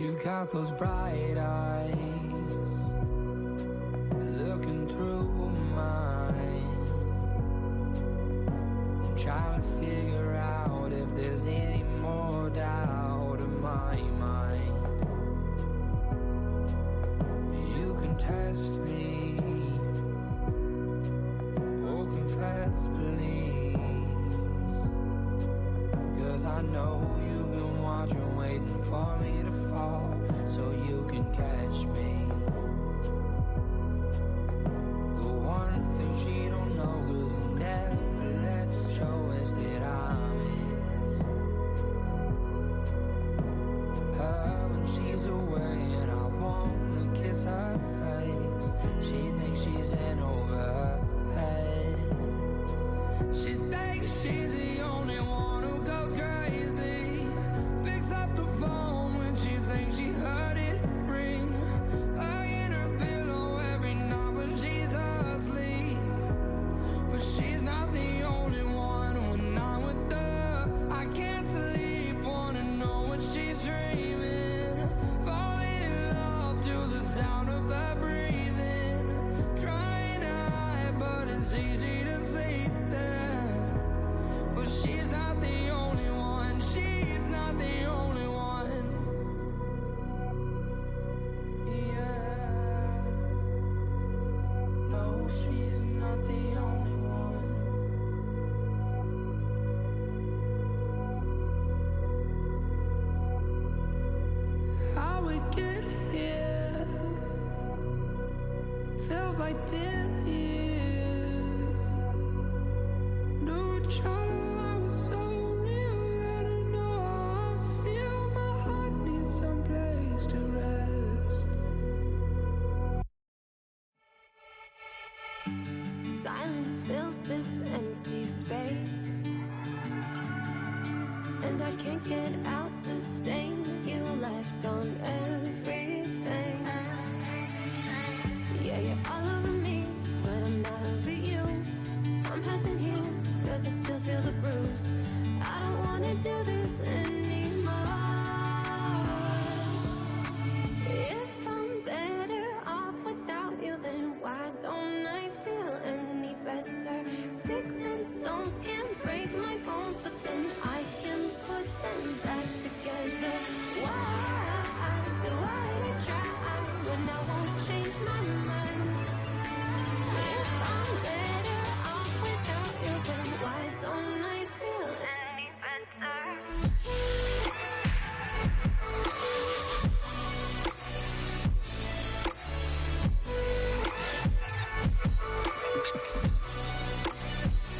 You've got those bright eyes looking through mine, trying to figure out if there's any more doubt in my mind. You can test me, oh confess please, 'cause I know you've been watching, waiting for me to fall so you can catch me. The one thing she don't know, 'cause it never lets show, is that I miss her when she's away, and I wanna kiss her face. She thinks she's in over her head. She thinks she's the only one who goes crazy, picks up the phone when she thinks she heard it ring, hugging her pillow every night when she's asleep. But she's not the only one. When I'm with her, I can't sleep, wanna know what she's dreaming, falling in love to the sound of her breathing, trying to hide, but it's easy to see that. But she's not the only one, she's not the only one. Yeah, no, she's not the only one. How we get here feels like 10 years. Knew each other, I was so real, and I know how I feel. My heart needs some place to rest. Silence fills this empty space, and I can't get out the stain you left on everything. Yeah, you're all over me, but I'm not over you. Time hasn't healed, 'cause I still feel the bruise. I don't wanna do this anymore. If I'm better off without you, then why don't I feel any better? Sticks and stones can't break my bones, but then I can put them back together. Why do I try when I won't change my mind? If I'm better off without you, then why don't I feel any better?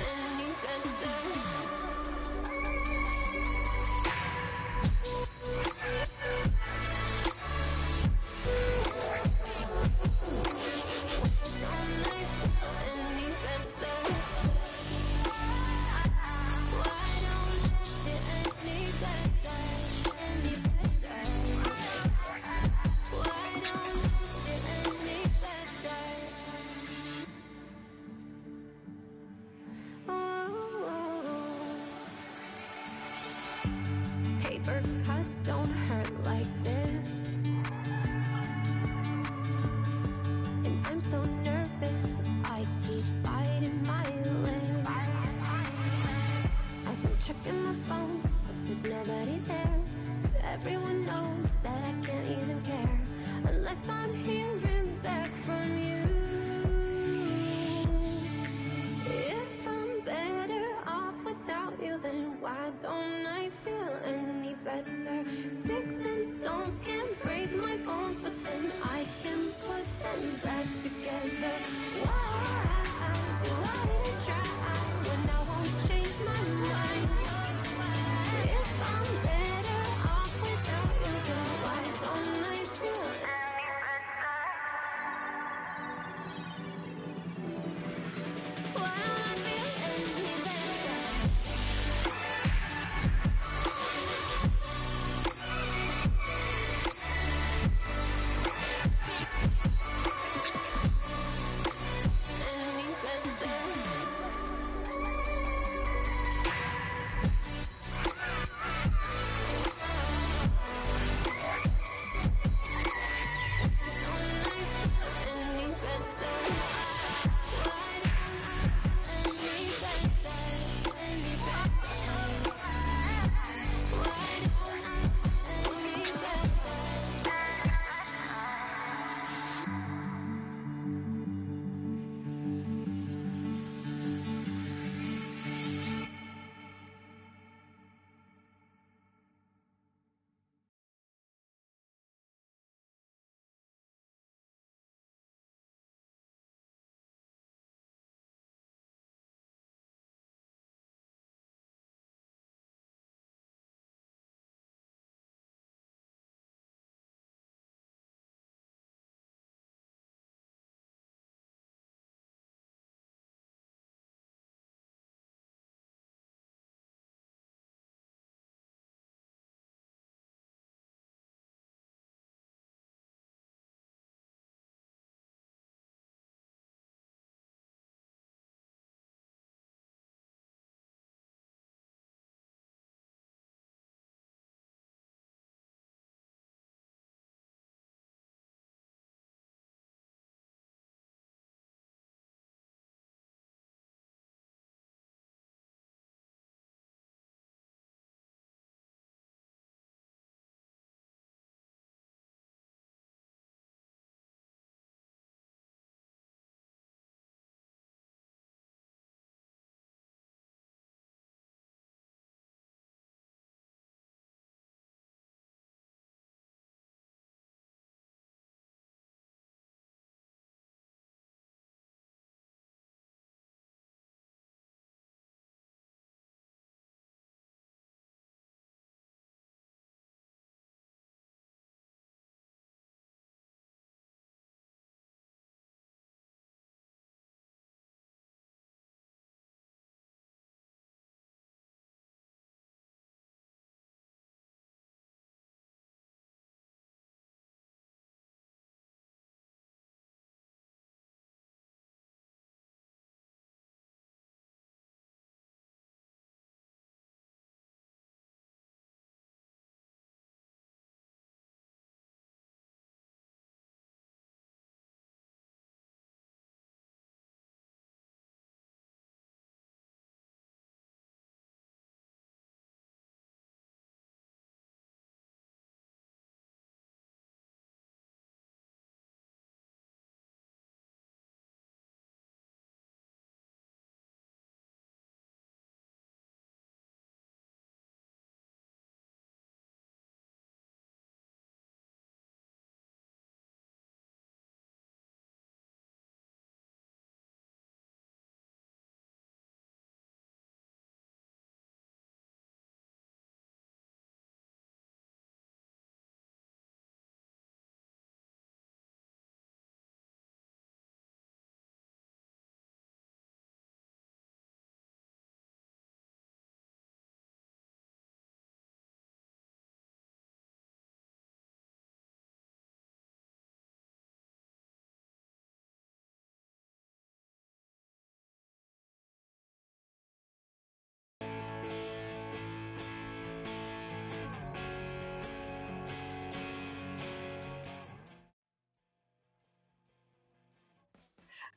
Any better?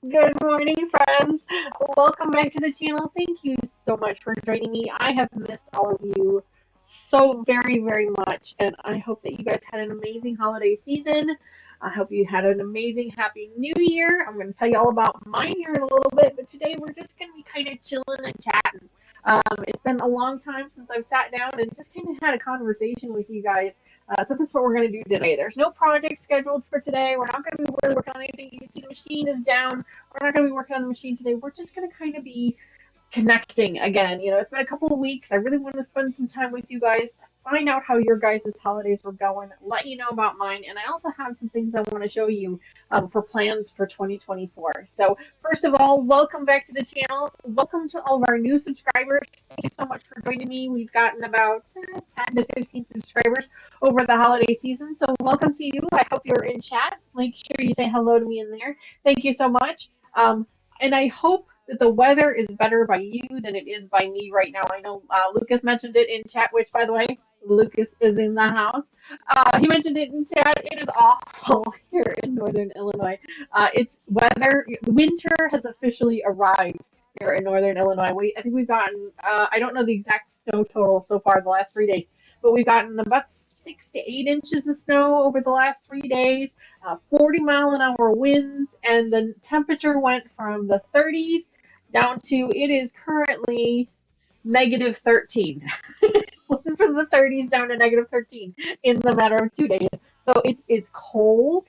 Good morning, friends. Welcome back to the channel. Thank you so much for joining me. I have missed all of you so very, very much, and I hope that you guys had an amazing holiday season. I hope you had an amazing Happy New Year. I'm going to tell you all about mine here in a little bit, but today we're just going to be kind of chilling and chatting. It's been a long time since I've sat down and just kind of had a conversation with you guys. So this is what we're going to do today. There's no project scheduled for today. We're not going to be really working on anything. You can see the machine is down. We're not going to be working on the machine today. We're just going to kind of be connecting again. You know, it's been a couple of weeks. I really want to spend some time with you guys, find out how your guys' holidays were going, let you know about mine, and I also have some things I want to show you for plans for 2024. So first of all, welcome back to the channel. Welcome to all of our new subscribers. Thank you so much for joining me. We've gotten about 10 to 15 subscribers over the holiday season. So welcome to you. I hope you're in chat. Make sure you say hello to me in there. Thank you so much. And I hope that the weather is better by you than it is by me right now. I know Lucas mentioned it in chat, which, by the way, Lucas is in the house. He mentioned it in chat. It is awful here in Northern Illinois. It's weather. Winter has officially arrived here in Northern Illinois. I think we've gotten, I don't know the exact snow total so far the last 3 days, but we've gotten about 6 to 8 inches of snow over the last 3 days, 40-mile-an-hour winds, and the temperature went from the 30s down to, it is currently negative 13. Went from the 30s down to negative 13 in the matter of 2 days. So it's cold.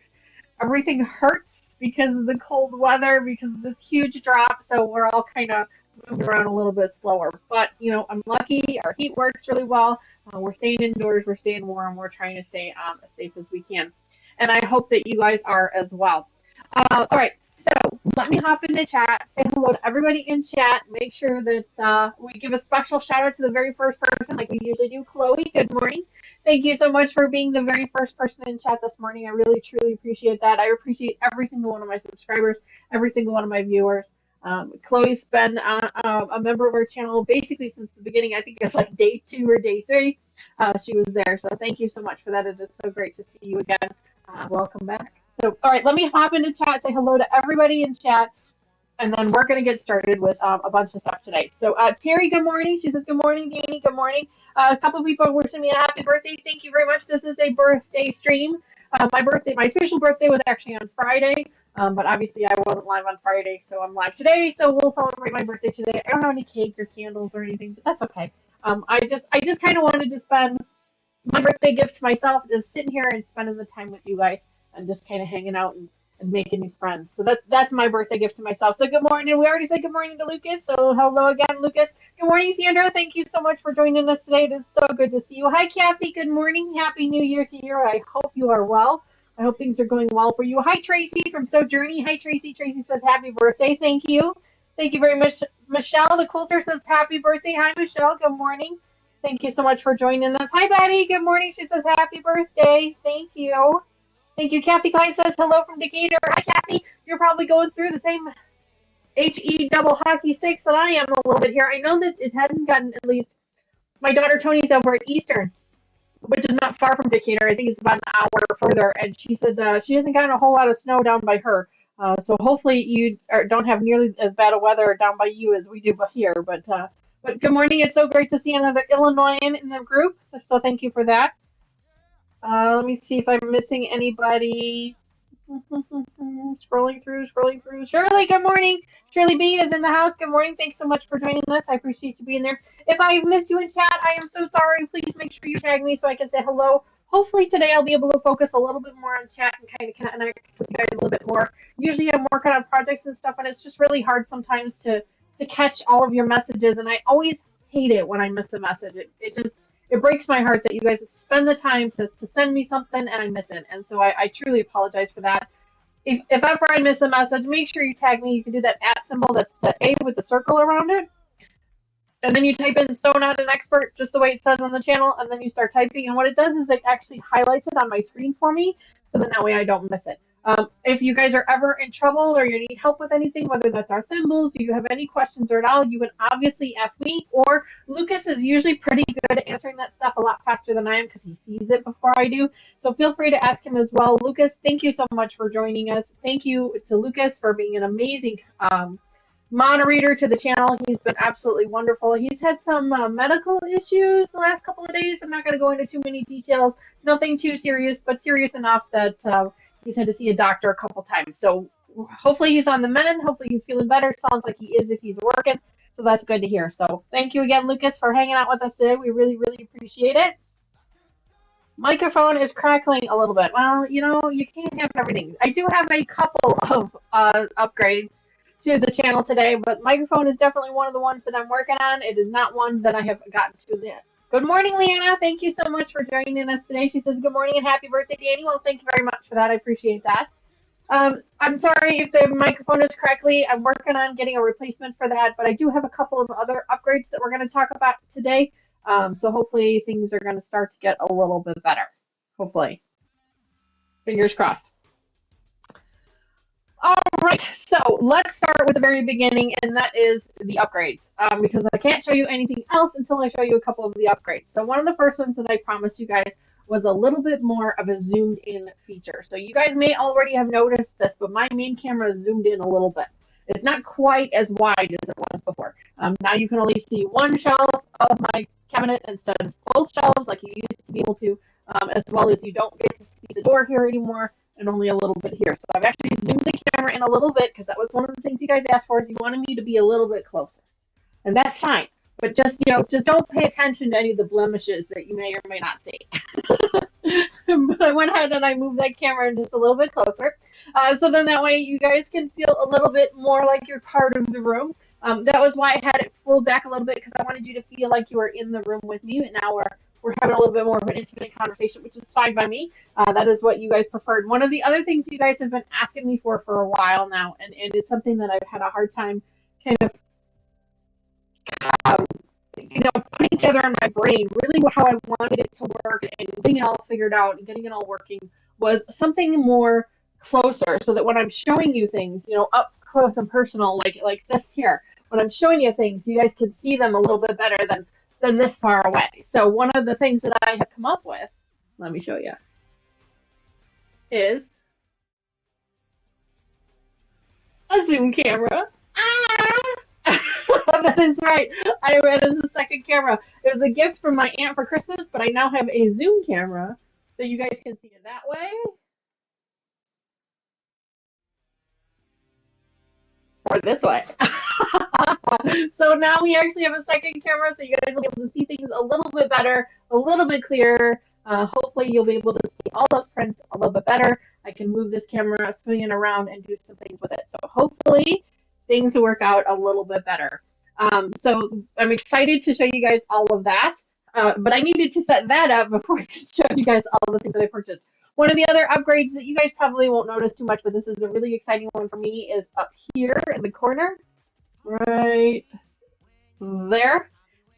Everything hurts because of the cold weather, because of this huge drop. So we're all kind of moving around a little bit slower. But, you know, I'm lucky. Our heat works really well. We're staying indoors. We're staying warm. We're trying to stay as safe as we can. And I hope that you guys are as well. All right, so let me hop into chat, say hello to everybody in chat, make sure that we give a special shout out to the very first person like we usually do. Chloe, good morning. Thank you so much for being the very first person in chat this morning. I really, truly appreciate that. I appreciate every single one of my subscribers, every single one of my viewers. Chloe's been a member of our channel basically since the beginning. I think it's like day 2 or day 3. She was there, so thank you so much for that. It is so great to see you again. Welcome back. So, all right, let me hop into chat, say hello to everybody in chat, and then we're going to get started with a bunch of stuff today. So, Terry, good morning. She says, good morning, Danny, good morning. A couple of people wishing me a happy birthday. Thank you very much. This is a birthday stream. My official birthday was actually on Friday, but obviously I wasn't live on Friday, so I'm live today. So we'll celebrate my birthday today. I don't have any cake or candles or anything, but that's okay. I just kind of wanted to spend my birthday gift to myself, just sitting here and spending the time with you guys and just kind of hanging out and making new friends. So that's my birthday gift to myself. So good morning. We already said good morning to Lucas. So hello again, Lucas. Good morning, Sandra. Thank you so much for joining us today. It is so good to see you. Hi, Kathy. Good morning. Happy New Year to you. I hope you are well. I hope things are going well for you. Hi, Tracy from Sojourney. Hi, Tracy. Tracy says happy birthday. Thank you. Thank you very much. Michelle the Quilter says happy birthday. Hi, Michelle. Good morning. Thank you so much for joining us. Hi, Betty. Good morning. She says happy birthday. Thank you. Thank you. Kathy Klein says hello from Decatur. Hi, Kathy. You're probably going through the same HE double hockey 6 that I am a little bit here. I know that it hadn't gotten, at least my daughter Tony's over at Eastern, which is not far from Decatur. I think it's about an hour further. And she said she hasn't gotten a whole lot of snow down by her. So hopefully you don't have nearly as bad a weather down by you as we do here. But good morning. It's so great to see another Illinoisan in the group. So thank you for that. Let me see if I'm missing anybody. Scrolling through. Shirley, good morning. Shirley B is in the house. Good morning. Thanks so much for joining us. I appreciate you being there. If I missed you in chat, I am so sorry. Please make sure you tag me so I can say hello. Hopefully today I'll be able to focus a little bit more on chat and kind of connect with you guys a little bit more. Usually I'm working on projects and stuff, and it's just really hard sometimes to catch all of your messages, and I always hate it when I miss a message. It breaks my heart that you guys spend the time to send me something and I miss it. And so I truly apologize for that. If ever I miss a message, make sure you tag me. You can do that @ symbol. That's the A with the circle around it. And then you type in "So Not an Expert," just the way it says on the channel, and then you start typing. And what it does is it actually highlights it on my screen for me, so then that way I don't miss it. If you guys are ever in trouble or you need help with anything, whether that's our thimbles, you have any questions at all, you can obviously ask me, or Lucas is usually pretty good at answering that stuff a lot faster than I am because he sees it before I do. So feel free to ask him as well. Lucas, thank you so much for joining us. Thank you to Lucas for being an amazing moderator to the channel. He's been absolutely wonderful. He's had some medical issues the last couple of days. I'm not going to go into too many details. Nothing too serious, but serious enough that he's had to see a doctor a couple times. So hopefully he's on the mend. Hopefully he's feeling better. Sounds like he is if he's working. So that's good to hear. So thank you again, Lucas, for hanging out with us today. We really, really appreciate it. Microphone is crackling a little bit. Well, you know, you can't have everything. I do have a couple of upgrades to the channel today, but microphone is definitely one of the ones that I'm working on. It is not one that I have gotten to yet. Good morning, Leanna. Thank you so much for joining us today. She says, good morning and happy birthday, Danny. Well, thank you very much for that. I appreciate that. I'm sorry if the microphone is crackly. I'm working on getting a replacement for that, but I do have a couple of other upgrades that we're going to talk about today. So hopefully things are going to start to get a little bit better. Hopefully. Fingers crossed. All right, so let's start with the very beginning, and that is the upgrades, because I can't show you anything else until I show you a couple of the upgrades. So one of the first ones that I promised you guys was a little bit more of a zoomed in feature. So you guys may already have noticed this, but my main camera is zoomed in a little bit. It's not quite as wide as it was before. Now you can only see one shelf of my cabinet instead of both shelves like you used to be able to, as well as you don't get to see the door here anymore, and only a little bit here. So I've actually zoomed the camera in a little bit because that was one of the things you guys asked for, is you wanted me to be a little bit closer. And that's fine. But just, you know, just don't pay attention to any of the blemishes that you may or may not see. But I went ahead and I moved that camera just a little bit closer. So then that way you guys can feel a little bit more like you're part of the room. That was why I had it pulled back a little bit, because I wanted you to feel like you were in the room with me. And now we're having a little bit more of an intimate conversation, which is fine by me. That is what you guys preferred. One of the other things you guys have been asking me for a while now, and it's something that I've had a hard time kind of, putting together in my brain, really how I wanted it to work and getting it all figured out and getting it all working, was something more closer, so that when I'm showing you things, up close and personal, like this here, when I'm showing you things, you guys can see them a little bit better than this far away. So one of the things that I have come up with, let me show you, is a zoom camera. That is right. I read it as a second camera. It was a gift from my aunt for Christmas, but I now have a zoom camera, so you guys can see it that way. Or this way. So now we actually have a second camera, so you guys will be able to see things a little bit better, a little bit clearer. Hopefully you'll be able to see all those prints a little bit better. I can move this camera, swing it around, and do some things with it. So hopefully things will work out a little bit better. So I'm excited to show you guys all of that. But I needed to set that up before I could show you guys all the things that I purchased. One of the other upgrades that you guys probably won't notice too much, but this is a really exciting one for me, is up here in the corner, right there.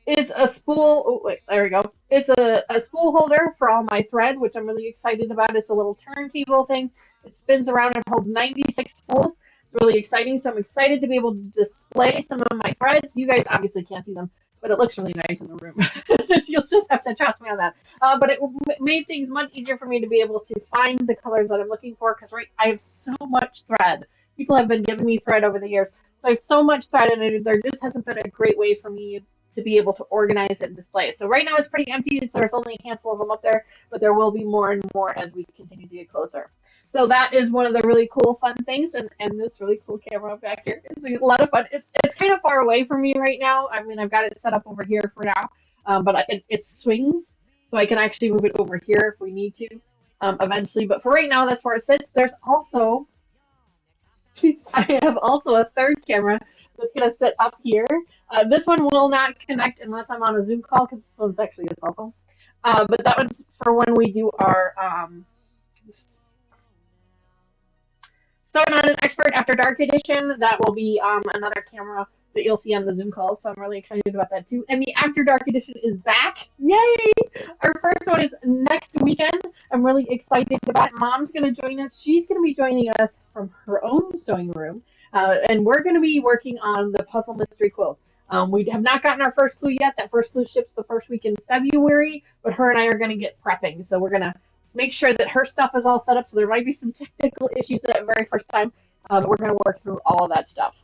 It's a spool, oh wait, there we go. It's a spool holder for all my thread, which I'm really excited about. It's a little turntable thing. It spins around and holds 96 spools. It's really exciting, so I'm excited to be able to display some of my threads. You guys obviously can't see them, but it looks really nice in the room. You'll just have to trust me on that. But it made things much easier for me to be able to find the colors that I'm looking for, because I have so much thread. People have been giving me thread over the years. So I have so much thread, and there just hasn't been a great way for me to be able to organize it and display it. So right now it's pretty empty, so there's only a handful of them up there, but there will be more and more as we continue to get closer. So that is one of the really cool, fun things, and this really cool camera back here. It's a lot of fun. It's kind of far away from me right now. I mean, I've got it set up over here for now, but it swings, so I can actually move it over here if we need to eventually. But for right now, that's where it sits. There's also, I have also a third camera that's going to sit up here. This one will not connect unless I'm on a Zoom call, because this one's actually a cell phone. But that one's for when we do our Start on an Expert After Dark edition. That will be another camera that you'll see on the Zoom calls. So I'm really excited about that too. And the After Dark edition is back. Yay! Our first one is next weekend. I'm really excited about it. Mom's going to join us. She's going to be joining us from her own sewing room. And we're going to be working on the Puzzle Mystery Quilt. We have not gotten our first clue yet. That first clue ships the first week in February, but her and I are going to get prepping. So we're going to make sure that her stuff is all set up. So there might be some technical issues that very first time. But we're going to work through all of that stuff.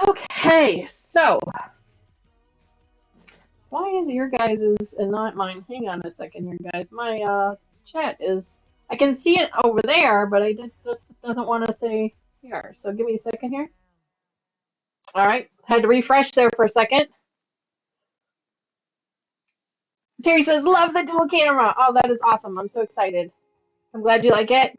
Okay, so why is your guys's and not mine? Hang on a second here, guys. My chat is, I can see it over there, but it just doesn't want to say here. So give me a second here. All right, had to refresh there for a second. Terry says, love the dual camera. Oh, that is awesome. I'm so excited. I'm glad you like it.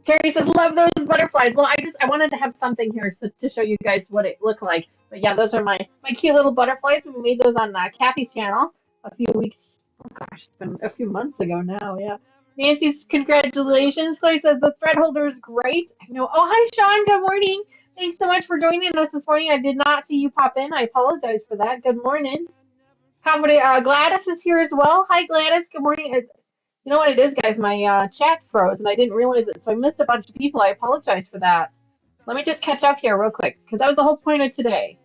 Terry says, love those butterflies. Well, I wanted to have something here to show you guys what it looked like. But yeah, those are my cute little butterflies. We made those on Kathy's channel a few weeks, oh gosh, it's been a few months ago now, yeah. Nancy's, congratulations. Clay says, the thread holder is great. I know. Oh, hi, Sean. Good morning. Thanks so much for joining us this morning. I did not see you pop in. I apologize for that. Good morning. Gladys is here as well. Hi, Gladys. Good morning. You know what it is, guys? My chat froze, and I didn't realize it, so I missed a bunch of people. I apologize for that. Let me just catch up here real quick, because that was the whole point of today.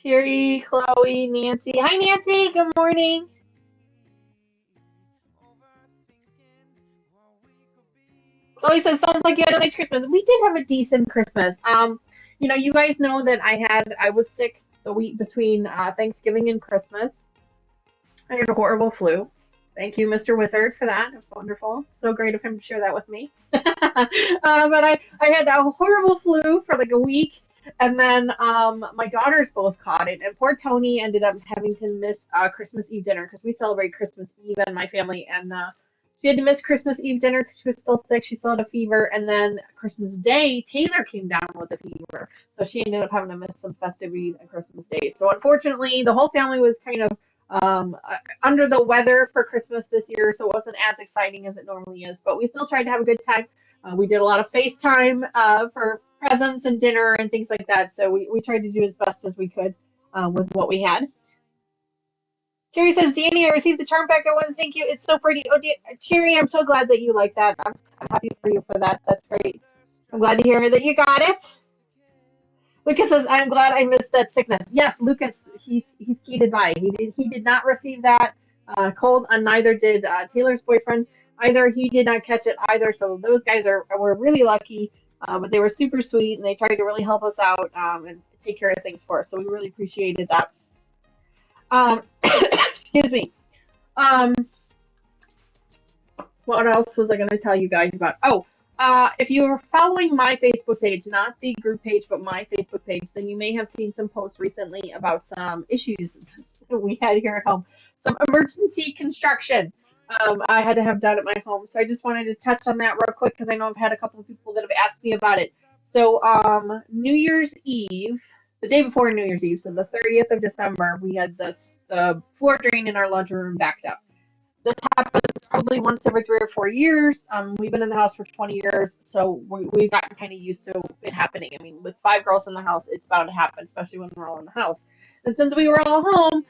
Terry, Chloe, Nancy. Hi, Nancy. Good morning. Chloe says, sounds like you had a nice Christmas. We did have a decent Christmas. You know, you guys know that I was sick the week between Thanksgiving and Christmas. I had a horrible flu. Thank you, Mr. Wizard, for that. It was wonderful. So great of him to share that with me. But I had a horrible flu for like a week. And then my daughters both caught it. And poor Tony ended up having to miss Christmas Eve dinner because we celebrate Christmas Eve in my family. And she had to miss Christmas Eve dinner because she was still sick. She still had a fever. And then Christmas Day, Taylor came down with a fever. So she ended up having to miss some festivities on Christmas Day. So unfortunately, the whole family was kind of under the weather for Christmas this year, so it wasn't as exciting as it normally is, but we still tried to have a good time. We did a lot of FaceTime for presents and dinner and things like that, so we tried to do as best as we could with what we had. Terry says, Danny, I received a charm pack. I want to thank you. It's so pretty. Oh, Cherry, I'm so glad that you like that. I'm happy for you for that. That's great. I'm glad to hear that you got it. Lucas says, I'm glad I missed that sickness. Yes, Lucas, he's skated by. He did not receive that cold, and neither did Taylor's boyfriend. Either he did not catch it either. So those guys were really lucky, but they were super sweet, and they tried to really help us out and take care of things for us. So we really appreciated that. Excuse me. What else was I going to tell you guys about? Oh. If you are following my Facebook page, not the group page, but my Facebook page, then you may have seen some posts recently about some issues that we had here at home. Some emergency construction I had to have done at my home. So I just wanted to touch on that real quick because I know I've had a couple of people that have asked me about it. So New Year's Eve, the day before New Year's Eve, so the 30th of December, we had the floor drain in our laundry room backed up. This happens probably once every 3 or 4 years. We've been in the house for 20 years, so we've gotten kind of used to it happening. I mean, with 5 girls in the house, it's bound to happen, especially when we're all in the house. And since we were all home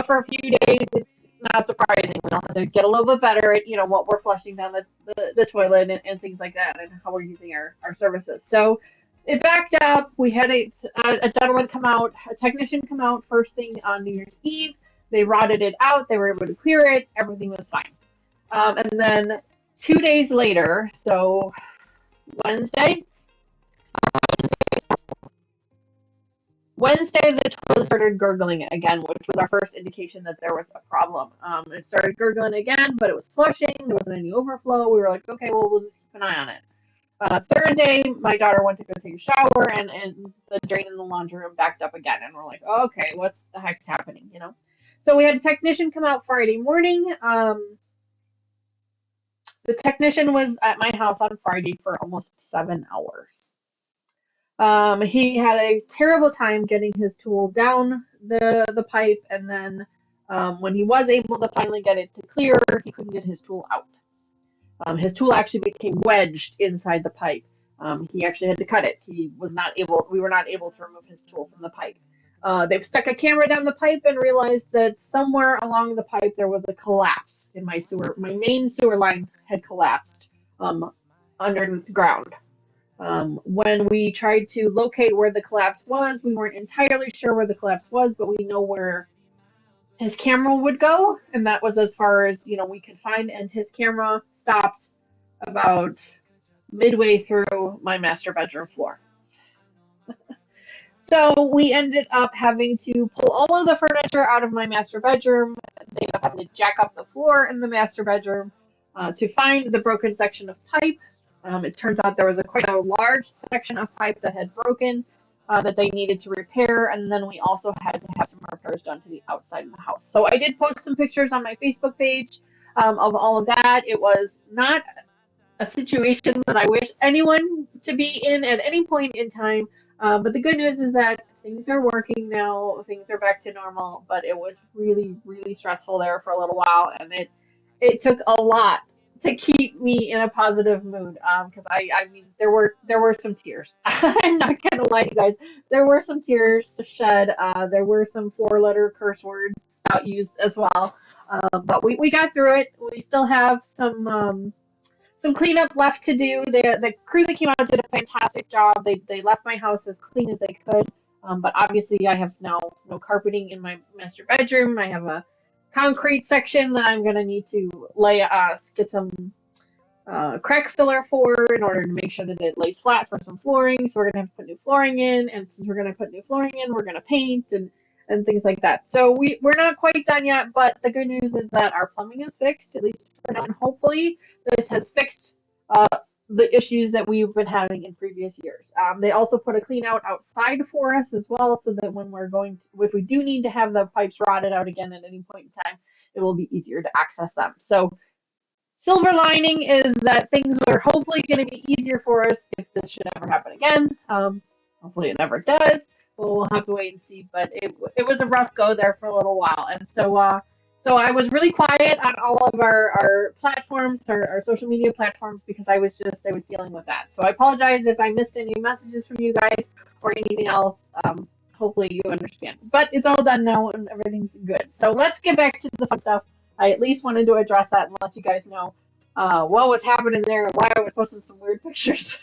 for a few days, it's not surprising. We all have to get a little bit better at, you know, what we're flushing down the toilet and things like that, and how we're using our services. So it backed up. We had a gentleman come out, a technician come out first thing on New Year's Eve. They rotted it out. They were able to clear it. Everything was fine. And then 2 days later, so Wednesday, the toilet started gurgling again, which was our first indication that there was a problem. It started gurgling again, but it was flushing. There wasn't any overflow. We were like, okay, well, we'll just keep an eye on it. Thursday, my daughter went to go take a shower, and the drain in the laundry room backed up again. And we're like, okay, what's the heck's happening, you know? So we had a technician come out Friday morning. The technician was at my house on Friday for almost 7 hours. He had a terrible time getting his tool down the pipe, and then when he was able to finally get it to clear, he couldn't get his tool out. His tool actually became wedged inside the pipe. He actually had to cut it. We were not able to remove his tool from the pipe. They've stuck a camera down the pipe and realized that somewhere along the pipe there was a collapse in my sewer. My main sewer line had collapsed under the ground. When we tried to locate where the collapse was, we weren't entirely sure where the collapse was, but we know where his camera would go, and that was as far as we could find. And his camera stopped about midway through my master bedroom floor. So we ended up having to pull all of the furniture out of my master bedroom. They ended up having to jack up the floor in the master bedroom to find the broken section of pipe. It turns out there was quite a large section of pipe that had broken that they needed to repair, and then we also had to have some repairs done to the outside of the house. So I did post some pictures on my Facebook page of all of that. It was not a situation that I wish anyone to be in at any point in time. But the good news is that things are working now. Things are back to normal. But it was really, really stressful there for a little while, and it took a lot to keep me in a positive mood. Because I mean, there were some tears. I'm not gonna lie to you guys. There were some tears shed. There were some 4-letter curse words out used as well. But we got through it. We still have some cleanup left to do. The crew that came out did a fantastic job. They left my house as clean as they could. But obviously I have now no carpeting in my master bedroom. I have a concrete section that I'm going to need to get some crack filler for in order to make sure that it lays flat for some flooring. So we're going to have to put new flooring in. And since we're going to put new flooring in, we're going to paint and things like that. So we're not quite done yet, but the good news is that our plumbing is fixed, at least for now, and hopefully this has fixed the issues that we've been having in previous years. They also put a clean out outside for us as well, so that when if we do need to have the pipes rotted out again at any point in time, it will be easier to access them. So silver lining is that things are hopefully going to be easier for us if this should ever happen again. Hopefully it never does. We'll have to wait and see. But it was a rough go there for a little while, and so I was really quiet on all of our platforms, our social media platforms, because I was dealing with that. So I apologize if I missed any messages from you guys or anything else. Hopefully you understand. But it's all done now and everything's good. So let's get back to the fun stuff. I at least wanted to address that and let you guys know what was happening there and why I was posting some weird pictures.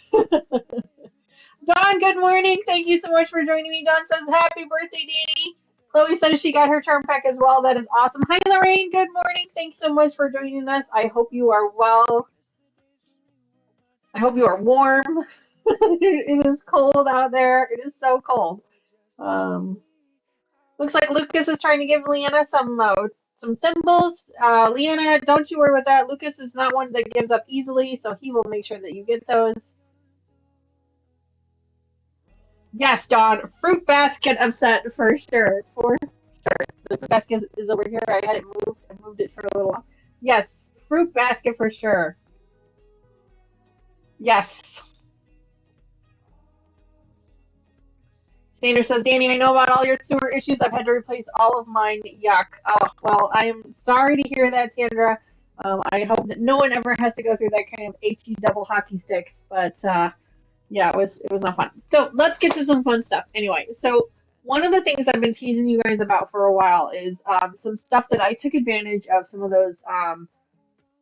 Dawn, good morning. Thank you so much for joining me. Dawn says, happy birthday, Danny. Chloe says she got her turn pack as well. That is awesome. Hi, Lorraine. Good morning. Thanks so much for joining us. I hope you are well. I hope you are warm. It is cold out there. It is so cold. Looks like Lucas is trying to give Leanna some symbols. Leanna, don't you worry about that. Lucas is not one that gives up easily, so he will make sure that you get those. Yes, Dawn. Fruit basket upset for sure. For sure. The fruit basket is over here. I had it moved. I moved it for a little while. Yes, fruit basket for sure. Yes. Sanders says, Danny, I know about all your sewer issues. I've had to replace all of mine. Yuck. Oh, well, I am sorry to hear that, Sandra. I hope that no one ever has to go through that kind of HE double hockey sticks. But yeah, it was not fun. So let's get to some fun stuff. Anyway, so one of the things I've been teasing you guys about for a while is some stuff that I took advantage of, some of those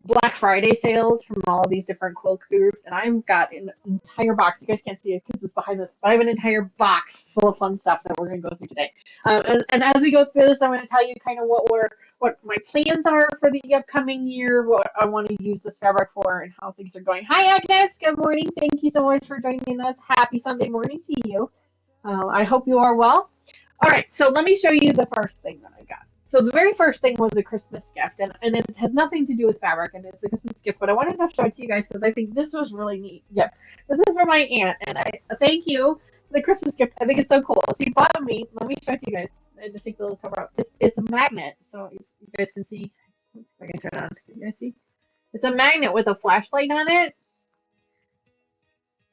Black Friday sales from all of these different quilt groups, and I've got an entire box. You guys can't see it because it's behind this, but I have an entire box full of fun stuff that we're going to go through today. And as we go through this, I'm going to tell you kind of what my plans are for the upcoming year, what I want to use this fabric for, and how things are going. Hi, Agnes. Good morning. Thank you so much for joining us. Happy Sunday morning to you. I hope you are well. All right, so let me show you the first thing that I got. So the very first thing was a Christmas gift, and it has nothing to do with fabric, and it's a Christmas gift, but I wanted to show it to you guys because I think this was really neat. Yep, this is for my aunt, and I thank you for the Christmas gift. I think it's so cool. So you bought me. Let me show it to you guys. I just take the little cover out. It's a magnet, so you guys can see. Let's see if I can turn it on. Can you guys see? It's a magnet with a flashlight on it,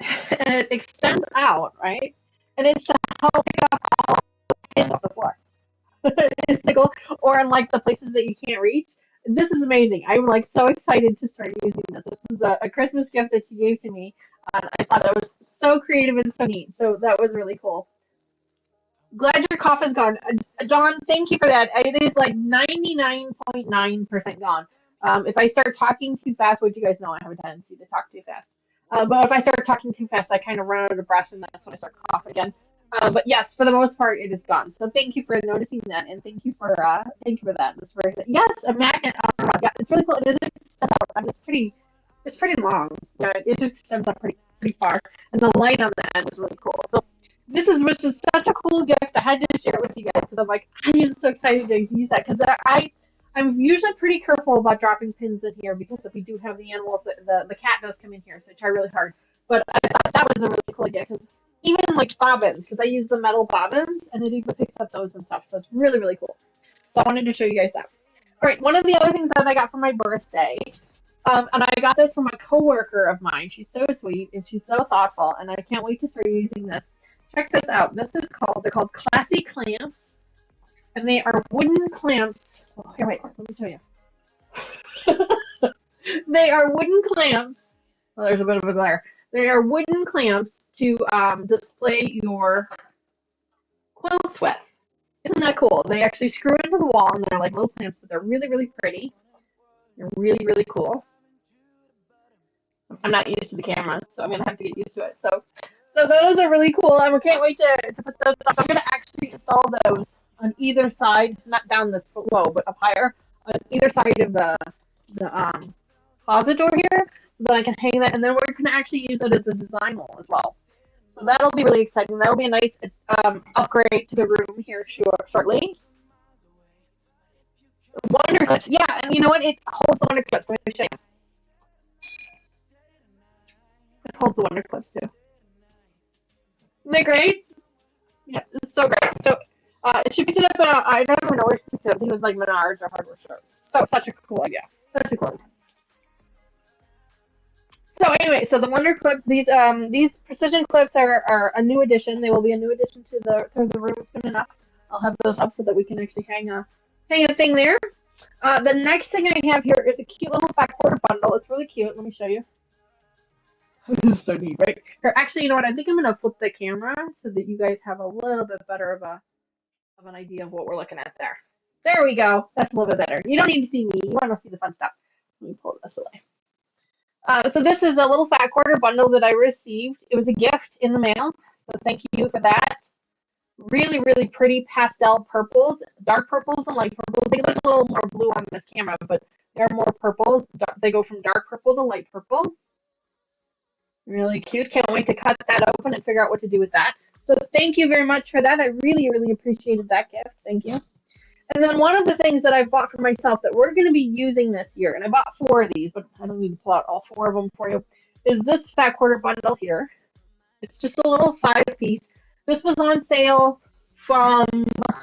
and it extends out, right? And it's to help pick up all the pins off the floor. It's like, or in like the places that you can't reach. This is amazing. I'm like so excited to start using this. This is a Christmas gift that she gave to me. I thought that was so creative and so neat. So that was really cool. Glad your cough is gone. John, thank you for that. It is like 99.9% gone. If I start talking too fast, which you guys know I have a tendency to talk too fast. But if I start talking too fast, I kind of run out of breath, and that's when I start coughing again. But yes, for the most part, it is gone. So thank you for noticing that, and thank you for that. That's very good. Yes, a magnet. Yeah, it's really cool. It extends out. I mean, it's pretty long. Yeah, it extends out pretty far, and the light on the end is really cool. So this was just such a cool gift. I had to share it with you guys because I'm like, I am so excited to use that because I'm usually pretty careful about dropping pins in here because if we do have the animals, the cat does come in here, so I try really hard. But I thought that was a really cool idea because even like bobbins, because I use the metal bobbins and it even picks up those and stuff, so it's really, really cool. So I wanted to show you guys that. All right, one of the other things that I got for my birthday, and I got this from a coworker of mine. She's so sweet and she's so thoughtful, and I can't wait to start using this. Check this out. They're called Classy Clamps, and they are wooden clamps. Oh, here, wait, let me show you. They are wooden clamps. Oh, there's a bit of a glare. They are wooden clamps to display your quilts with. Isn't that cool? They actually screw into the wall, and they're like little clamps, but they're really, really pretty. They're really, really cool. I'm not used to the camera, so I'm gonna have to get used to it. So those are really cool. I can't wait to put those up. I'm gonna actually install those on either side, not down this low, but up higher, on either side of the closet door here, so that I can hang that, and then we're gonna actually use it as a design wall as well. So that'll be really exciting. That'll be a nice upgrade to the room here shortly. Wonder Clips, yeah, and you know what? It holds the Wonder Clips. Let me show you. It holds the Wonder Clips too. Isn't that great? Yeah, it's so great. So she picked it up. I don't even know where she picked it up. I think it was like Menards or hardware stores. So such a cool idea. Such a cool idea. So anyway, so the Wonder Clip, these precision clips are a new addition. They will be a new addition to the room soon enough. I'll have those up so that we can actually hang a thing there. The next thing I have here is a cute little fat quarter bundle. It's really cute. Let me show you. This is so neat, right? Or actually, you know what? I think I'm gonna flip the camera so that you guys have a little bit better of an idea of what we're looking at there. There we go. That's a little bit better. You don't need to see me. You want to see the fun stuff. Let me pull this away. So this is a little fat quarter bundle that I received. It was a gift in the mail, so thank you for that. Really, really pretty pastel purples, dark purples and light purples. They look a little more blue on this camera, but they're more purples. They go from dark purple to light purple. Really cute. Can't wait to cut that open and figure out what to do with that. So thank you very much for that. I really, really appreciated that gift. Thank you. And then one of the things that I bought for myself that we're going to be using this year, and I bought 4 of these, but I don't need to pull out all 4 of them for you, is this fat quarter bundle here. It's just a little 5-piece. This was on sale from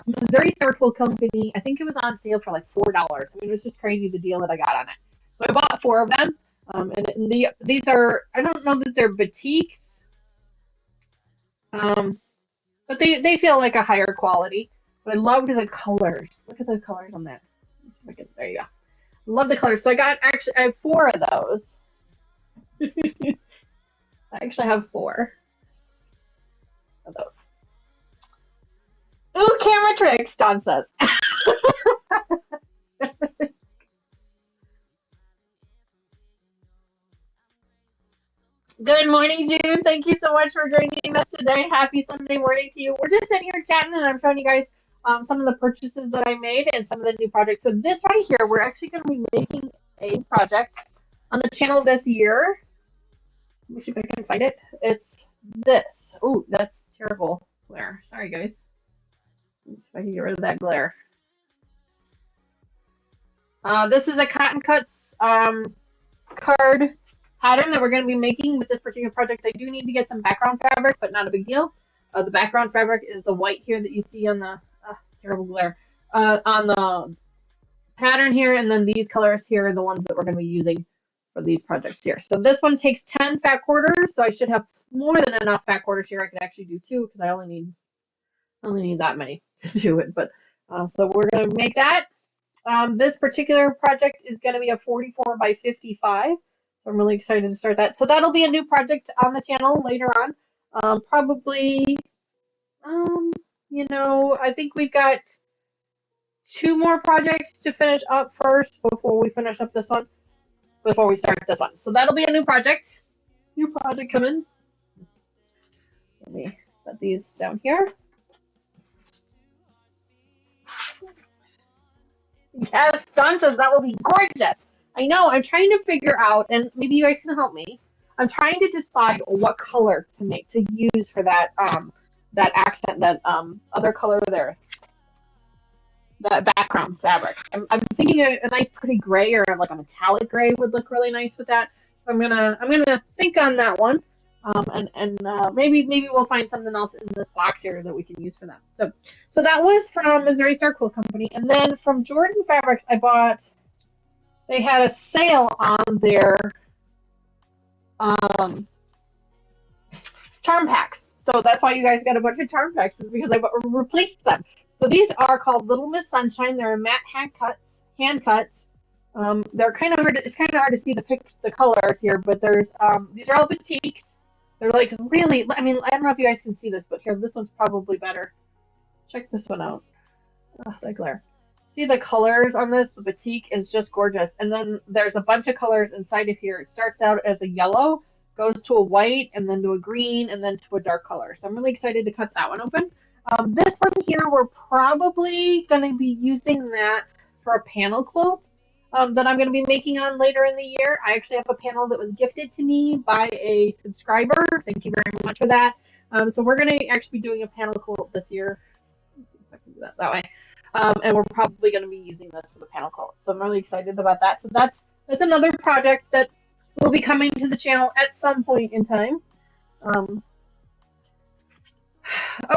Missouri Circle Company. I think it was on sale for like $4. I mean, it was just crazy the deal that I got on it. So I bought 4 of them. These are, I don't know that they're batiks, but they feel like a higher quality. But I loved the colors. Look at the colors on that. There you go. Love the colors. So I have 4 of those. I actually have 4 of those. Ooh, camera tricks, John says. Good morning, June. Thank you so much for joining us today. Happy Sunday morning to you. We're just sitting here chatting, and I'm showing you guys some of the purchases that I made and some of the new projects. So this right here, we're actually going to be making a project on the channel this year. Let me see if I can find it. It's this. Ooh, that's terrible glare. Sorry, guys. Let me see if I can get rid of that glare. This is a Cotton Cuts card pattern that we're going to be making with this particular project. I do need to get some background fabric, but not a big deal. The background fabric is the white here that you see on the terrible glare on the pattern here, and then these colors here are the ones that we're going to be using for these projects here. So this one takes 10 fat quarters, so I should have more than enough fat quarters here. I could actually do 2 because I only need that many to do it. But so we're going to make that. This particular project is going to be a 44 by 55. So I'm really excited to start that. So that'll be a new project on the channel later on. Probably, um, I think we've got 2 more projects to finish up first before we finish up this one, before we start this one. So that'll be a new project. New project coming. Let me set these down here. Yes, John says that will be gorgeous. I know, I'm trying to figure out, and maybe you guys can help me. I'm trying to decide what color to use for that that accent, that other color there, that background fabric. I'm thinking a nice pretty gray or like a metallic gray would look really nice with that. So I'm gonna think on that one. Maybe we'll find something else in this box here that we can use for that. So that was from Missouri Star Quilt Company, and then from Jordan Fabrics I bought. They had a sale on their charm packs, so that's why you guys got a bunch of charm packs, is because I replaced them. So these are called Little Miss Sunshine. They're matte hand cuts. They're kind of hard. It's kind of hard to see the colors here, but there's these are all batiks. They're like really. I mean, I don't know if you guys can see this, but here, this one's probably better. Check this one out. Oh, that glare. See the colors on this? The batik is just gorgeous. And then there's a bunch of colors inside of here. It starts out as a yellow, goes to a white, and then to a green, and then to a dark color. So I'm really excited to cut that one open. This one here, we're probably going to be using that for a panel quilt that I'm going to be making on later in the year. I actually have a panel that was gifted to me by a subscriber. Thank you very much for that. So we're going to actually be doing a panel quilt this year. Let's see if I can do that way. And we're probably going to be using this for the panel quilt. So I'm really excited about that. So that's another project that will be coming to the channel at some point in time.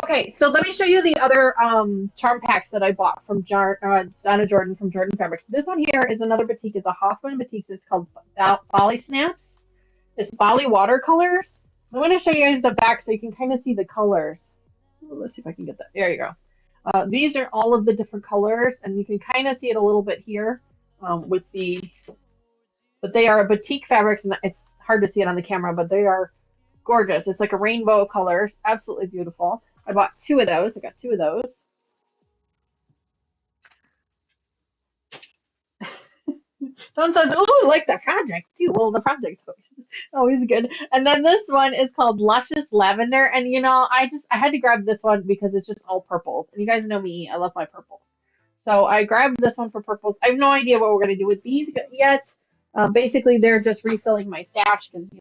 Okay, so let me show you the other charm packs that I bought from Donna Jordan from Jordan Fabrics. This one here is another batik. It's a Hoffman batik. It's called Bali Snaps. It's Bali watercolors. I'm going to show you guys the back so you can kind of see the colors. Let's see if I can get that. There you go. These are all of the different colors, and you can kind of see it a little bit here but they are batik fabrics, and it's hard to see it on the camera, but they are gorgeous. It's like a rainbow of colors, absolutely beautiful. I bought 2 of those. I got 2 of those. Someone says, "Ooh, like the project too." Well, the project's always good. And then this one is called Luscious Lavender, and I had to grab this one because it's just all purples. And you guys know me, I love my purples. So I grabbed this one for purples. I have no idea what we're gonna do with these yet. Basically, they're just refilling my stash because we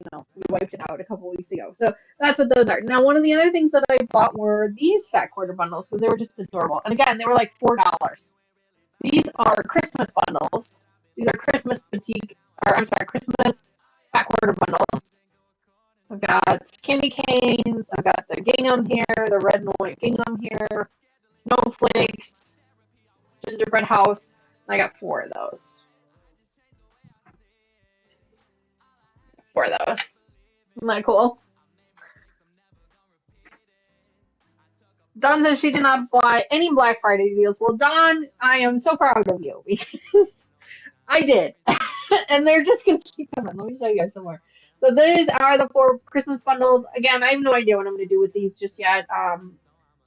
wiped it out a couple weeks ago. So that's what those are. Now, one of the other things that I bought were these fat quarter bundles because they were just adorable. And again, they were like $4. These are Christmas bundles. These are Christmas Christmas fat quarter bundles. I've got candy canes. I've got the gingham here, the red and white gingham here, snowflakes, gingerbread house. I got 4 of those. 4 of those. Isn't that cool? Dawn says she did not buy any Black Friday deals. Well, Dawn, I am so proud of you because I did. And they're just going to keep coming. Let me show you guys some more. So these are the 4 Christmas bundles. Again, I have no idea what I'm going to do with these just yet.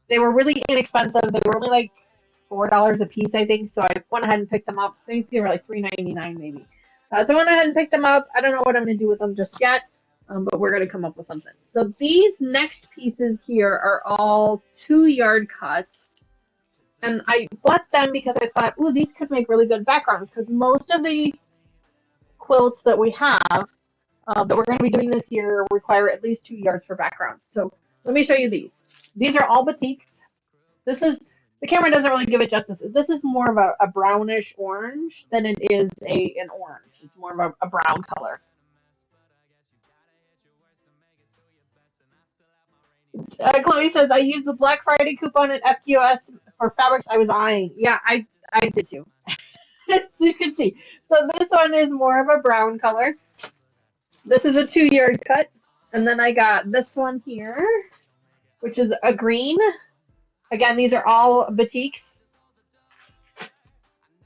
They were really inexpensive. They were only like $4 a piece, I think. So I went ahead and picked them up. I think they were like $3.99 maybe. So I went ahead and picked them up. I don't know what I'm going to do with them just yet. But we're going to come up with something. So these next pieces here are all 2-yard cuts. And I bought them because I thought, ooh, these could make really good backgrounds. Because most of the quilts that we have that we're going to be doing this year require at least 2 yards for background. So let me show you these. These are all batiks. The camera doesn't really give it justice. This is more of a brownish orange than it is an orange. It's more of a brown color. Chloe says, I used the Black Friday coupon at FQS for fabrics I was eyeing. Yeah, I did too. As you can see. So this one is more of a brown color. This is a 2-yard cut. And then I got this one here, which is a green. Again, these are all batiks.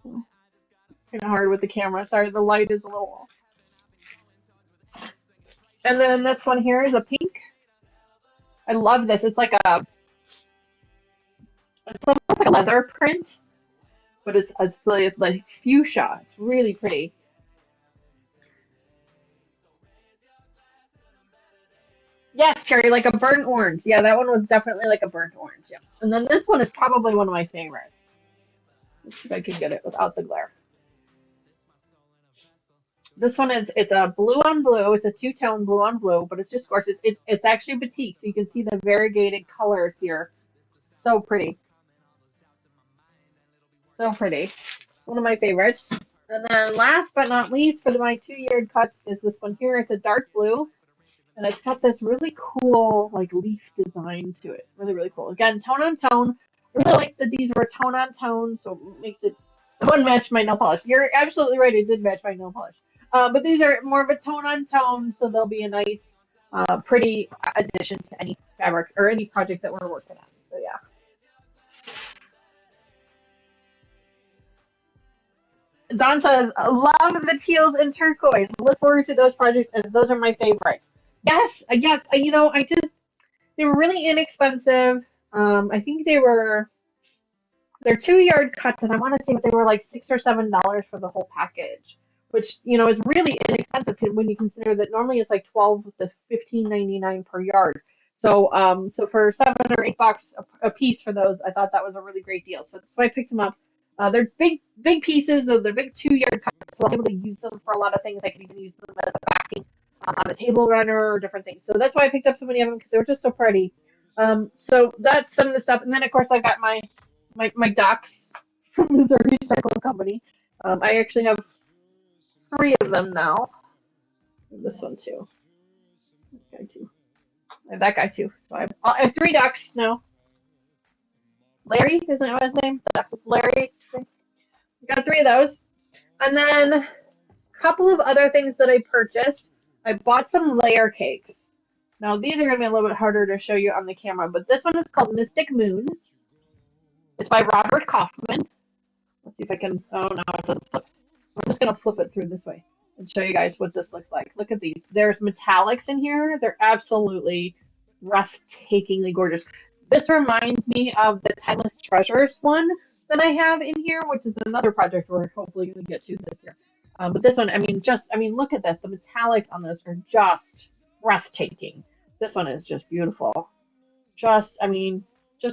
Kind of hard with the camera. Sorry, the light is a little off. And then this one here is a pink. I love this. It's almost like a leather print, but it's like fuchsia. It's really pretty. Yes, Cherry, like a burnt orange. Yeah, that one was definitely like a burnt orange. Yeah. And then this one is probably one of my favorites. Let's see if I can get it without the glare. This one is it's a blue on blue. It's a two-tone blue on blue, but it's just gorgeous. It's actually batik, so you can see the variegated colors here. So pretty. So pretty. One of my favorites. And then last but not least for my two-year cuts is this one here. It's a dark blue. And it's got this really cool like leaf design to it. Really, really cool. Again, tone on tone. I really like that these were tone on tone, so it makes it wouldn't match my nail polish. You're absolutely right, it did match my nail polish. But these are more of a tone on tone, so they'll be a nice, pretty addition to any fabric or any project that we're working on. So yeah. Don says, love the teals and turquoise. Look forward to those projects as those are my favorite. Yes, yes. You know, they were really inexpensive. I think they're 2 yard cuts, and I want to say they were like $6 or $7 for the whole package, which is really inexpensive when you consider that normally it's like 12 to 15.99 per yard. So for $7 or $8 a piece for those, I thought that was a really great deal. So that's why I picked them up. They're big pieces, they're big 2 yard cuts, so I'll be able to use them for a lot of things. I can even use them as a backing on a table runner or different things. So that's why I picked up so many of them because they were just so pretty. So that's some of the stuff, and then of course I got my docks from Missouri Circle Company. I actually have 3 of them now. And this one too. This guy too. I have that guy too. So I have 3 ducks now. Larry, isn't that what his name? That was Larry. I got 3 of those. And then a couple of other things that I purchased. I bought some layer cakes. Now these are going to be a little bit harder to show you on the camera, but this one is called Mystic Moon. It's by Robert Kaufman. Let's see if I can. Oh no, it doesn't flip. I'm just gonna flip it through this way and show you guys what this looks like. Look at these. There's metallics in here. They're absolutely breathtakingly gorgeous. This reminds me of the Timeless Treasures one that I have in here, which is another project we're hopefully going to get to this year. But this one, look at this. The metallics on this are just breathtaking. This one is just beautiful. Just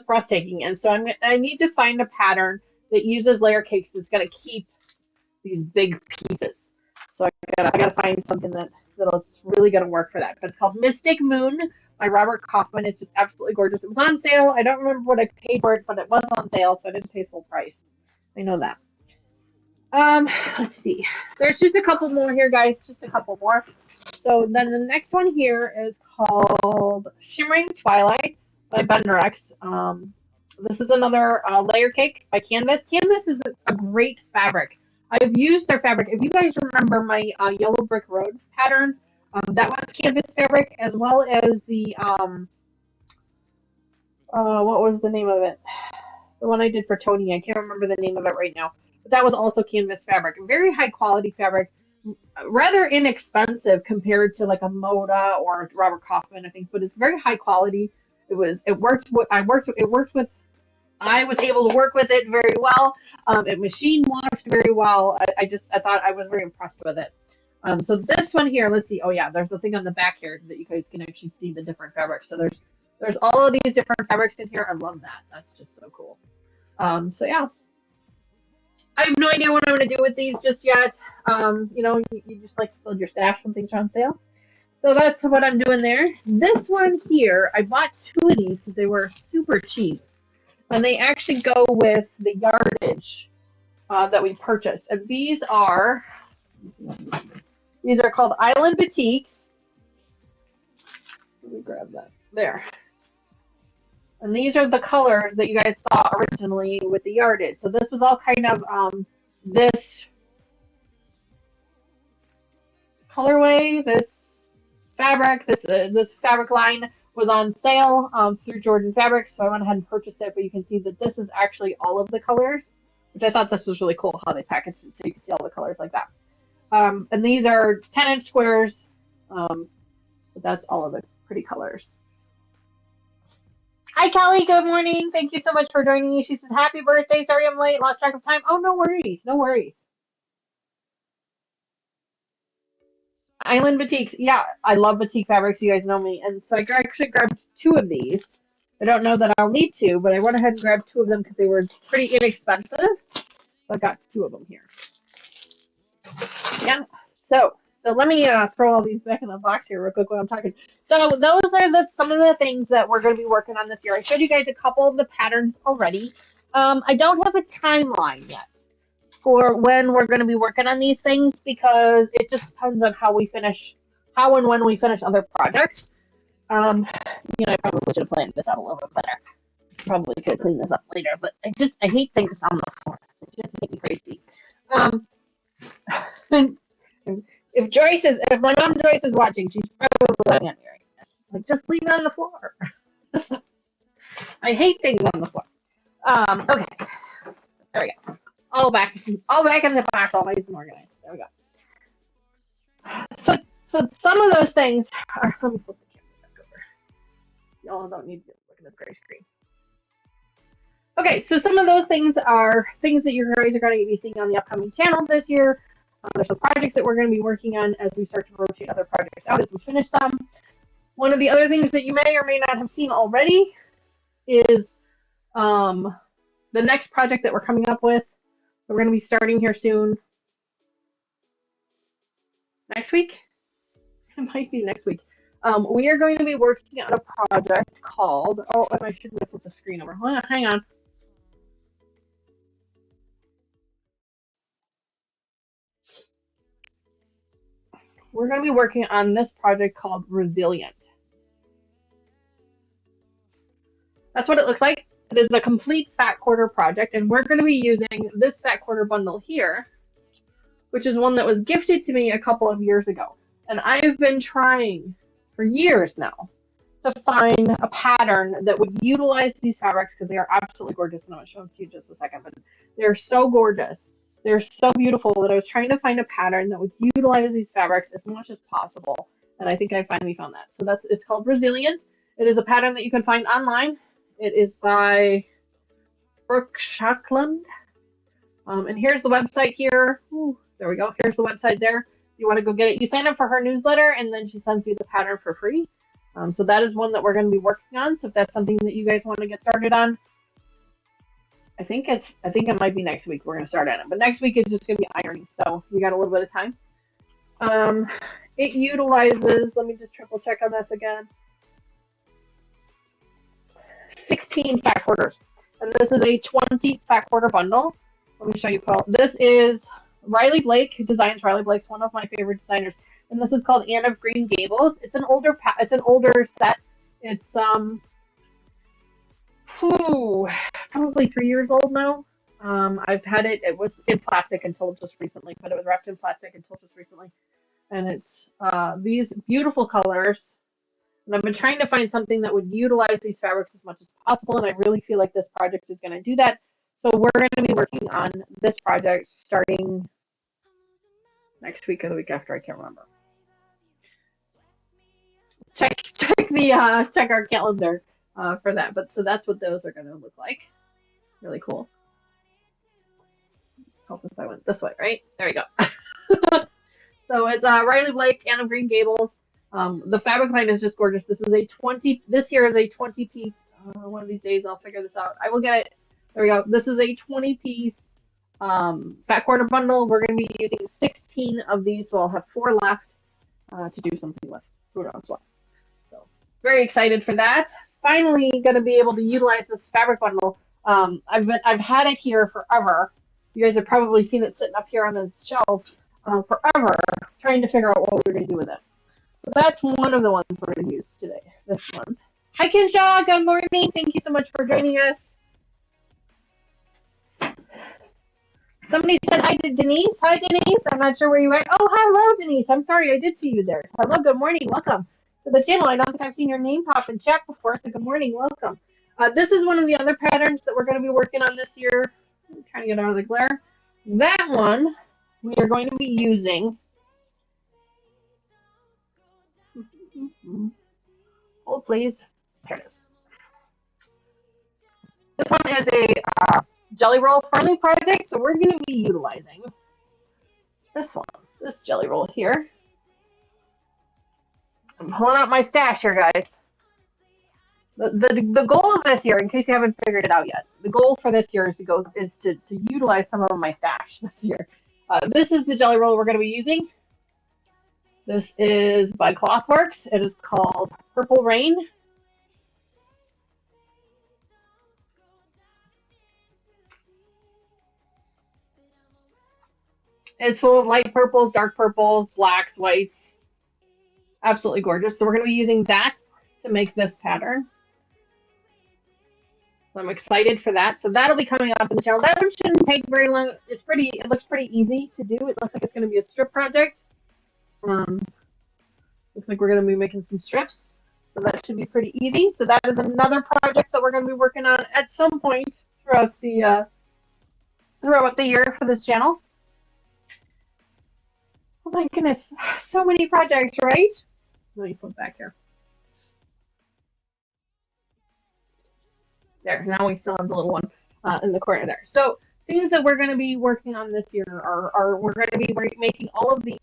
breathtaking. And so I need to find a pattern that uses layer cakes that's going to keep these big pieces. So I gotta find something that's really going to work for that. But it's called Mystic Moon by Robert Kaufman. It's just absolutely gorgeous. It was on sale. I don't remember what I paid for it, but it was on sale, so I didn't pay full price. I know that. Let's see. There's just a couple more here, guys. Just a couple more. So then the next one here is called Shimmering Twilight by Benderex. This is another layer cake by Canvas. Canvas is a great fabric. I've used their fabric. If you guys remember my Yellow Brick Road pattern, that was Canvas fabric, as well as the, what was the name of it? The one I did for Tony. I can't remember the name of it right now. But that was also Canvas fabric. Very high quality fabric. Rather inexpensive compared to like a Moda or Robert Kaufman and things, but it's very high quality. I was able to work with it very well. It machine washed very well. I thought I was very impressed with it. So this one here, let's see. Oh yeah, there's a thing on the back here that you guys can actually see the different fabrics. So there's all of these different fabrics in here. I love that. That's just so cool. So yeah. I have no idea what I'm going to do with these just yet. You just like to build your stash when things are on sale. So that's what I'm doing there. This one here, I bought 2 of these because they were super cheap. And they actually go with the yardage that we purchased. And these are called Island Batiks. Let me grab that. There. And these are the colors that you guys saw originally with the yardage. So this was all kind of this colorway, this fabric, this fabric line was on sale through Jordan Fabrics, so I went ahead and purchased it. But you can see that this is actually all of the colors, which I thought this was really cool how they packaged it, so you can see all the colors like that. And these are 10-inch squares. But that's all of the pretty colors. Hi, Kelly. Good morning. Thank you so much for joining me. She says, happy birthday. Sorry I'm late. Lost track of time. Oh, no worries. No worries. Island Batiks. Yeah, I love batik fabrics. You guys know me. And so I actually grabbed 2 of these. I don't know that I'll need to, but I went ahead and grabbed 2 of them because they were pretty inexpensive. So I got 2 of them here. Yeah. So let me throw all these back in the box here real quick when I'm talking. So those are some of the things that we're going to be working on this year. I showed you guys a couple of the patterns already. I don't have a timeline yet for when we're going to be working on these things because it just depends on how and when we finish other projects. I probably should have planned this out a little bit better. Probably could clean this up later, but I hate things on the floor. It just makes me crazy. If my mom Joyce is watching, she's probably looking at me right now. She's like, just leave it on the floor. I hate things on the floor. Okay. There we go. All back in the box, all nice and organized. There we go. So some of those things are. Let me flip the camera back over. Y'all don't need to look at the gray screen. Okay, so some of those things are things that you guys are going to be seeing on the upcoming channel this year. There's some projects that we're going to be working on as we start to rotate other projects out as we finish them. One of the other things that you may or may not have seen already is the next project that we're coming up with. We're going to be starting here soon. Next week? It might be next week. We are going to be working on a project called, and I shouldn't have flipped the screen over. Hang on. We're going to be working on this project called Resilient. That's what it looks like. It is a complete fat quarter project, and we're going to be using this fat quarter bundle here, which is one that was gifted to me a couple of years ago. And I've been trying for years now to find a pattern that would utilize these fabrics because they are absolutely gorgeous, and I'm going to show them to you in just a second, but they're so gorgeous. They're so beautiful that I was trying to find a pattern that would utilize these fabrics as much as possible, and I think I finally found that. So it's called Resilient. It is a pattern that you can find online. It is by Brooke Shackland. And here's the website here. Ooh, there we go. Here's the website there. You want to go get it. You sign up for her newsletter, and then she sends you the pattern for free. So that is one that we're going to be working on. So if that's something that you guys want to get started on, I think it might be next week we're going to start on it. But next week is just going to be ironing, so we got a little bit of time. It utilizes, let me just triple check on this again, 16 fat quarters. And this is a 20 fat quarter bundle. Let me show you, Paul. This is Riley Blake, who designs. Riley Blake's one of my favorite designers. And this is called Anne of Green Gables. It's an older set. It's probably 3 years old now. I've had it. It was in plastic until just recently, but it was wrapped in plastic until just recently. And it's these beautiful colors. And I've been trying to find something that would utilize these fabrics as much as possible, and I really feel like this project is going to do that. So we're going to be working on this project starting next week or the week after. I can't remember. Check our calendar for that. But so that's what those are going to look like. Really cool. Hope if I went this way, right? There we go. So it's Riley Blake, Anne of Green Gables. The fabric line is just gorgeous. This here is a 20 piece. One of these days I'll figure this out. I will get it. There we go. This is a 20 piece fat quarter bundle. We're going to be using 16 of these, so I'll have 4 left to do something with. Who knows what. So very excited for that. Finally going to be able to utilize this fabric bundle. I've had it here forever. You guys have probably seen it sitting up here on this shelf forever, trying to figure out what we're going to do with it. So that's one of the ones we're going to use today, this one. Hi, Kinshaw. Good morning. Thank you so much for joining us. Somebody said hi to Denise. Hi, Denise. I'm not sure where you went. Oh, hello, Denise. I'm sorry. I did see you there. Hello. Good morning. Welcome to the channel. I don't think I've seen your name pop in chat before, so good morning. Welcome. This is one of the other patterns that we're going to be working on this year. I'm trying to get out of the glare. That one we are going to be using Hold please. There it is. This one is a jelly roll friendly project, so we're going to be utilizing this one, this jelly roll here. I'm pulling out my stash here, guys. The goal of this year, in case you haven't figured it out yet, the goal for this year is to utilize some of my stash this year. This is the jelly roll we're going to be using. This is by Clothworks. It is called Purple Rain. It's full of light purples, dark purples, blacks, whites. Absolutely gorgeous. So we're going to be using that to make this pattern. So I'm excited for that. So that'll be coming up in the channel. That one shouldn't take very long. It looks pretty easy to do. It looks like it's going to be a strip project. Looks like we're going to be making some strips. So that should be pretty easy. So that is another project that we're going to be working on at some point throughout the year for this channel. Oh my goodness, so many projects, right? Let me flip back here. There, now we still have the little one in the corner there. So things that we're going to be working on this year are we're going to be making all of these.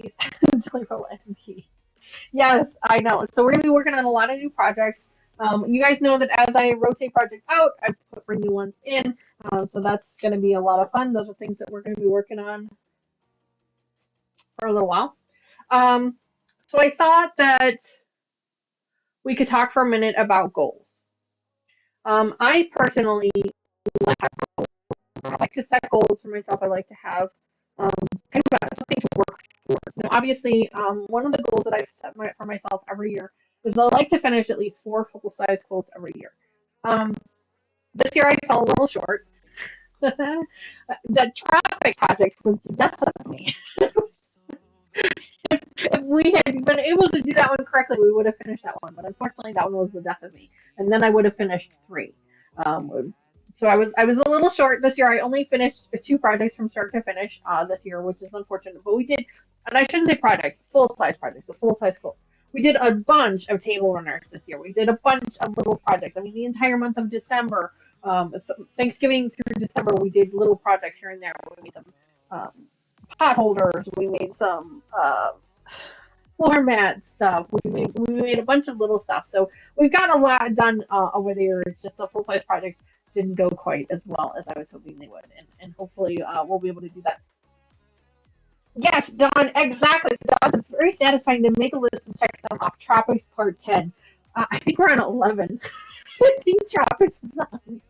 Yes, I know. So we're going to be working on a lot of new projects. You guys know that as I rotate projects out, I bring new ones in. So that's going to be a lot of fun. Those are things that we're going to be working on for a little while. So I thought that we could talk for a minute about goals. I personally like to set goals for myself. I like to have kind of something to work towards. Now, obviously, one of the goals that I've set for myself every year is I like to finish at least 4 full-size quilts every year. This year I fell a little short. The traffic project was the death of me. If we had been able to do that one correctly, we would have finished that one. But unfortunately, that one was the death of me. And then I would have finished 3. So I was a little short this year. I only finished 2 projects from start to finish this year, which is unfortunate. But we did, and I shouldn't say projects, full size projects, the full size quilts. We did a bunch of table runners this year. We did a bunch of little projects. I mean, the entire month of December, Thanksgiving through December, we did little projects here and there. We made some um, pot holders. We made some floor mat stuff. We made a bunch of little stuff. So we've got a lot done over the year. It's just the full size projects didn't go quite as well as I was hoping they would, and hopefully we'll be able to do that. Yes, Don, exactly. Don, it's very satisfying to make a list and check them off. Tropics Part 10. I think we're on 11. I think Tropics is on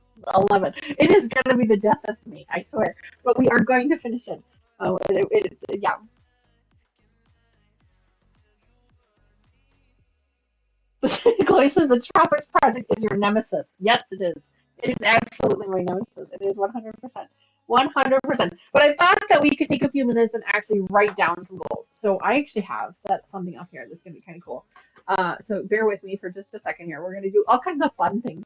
11. It is going to be the death of me, I swear. But we are going to finish it. Oh, yeah. Chloe says the Tropics Project is your nemesis. Yes, it is. It is absolutely my nemesis. It is 100%. 100%. But I thought that we could take a few minutes and actually write down some goals. So I actually have set something up here that's going to be kind of cool. So bear with me for just a second here. We're going to do all kinds of fun things.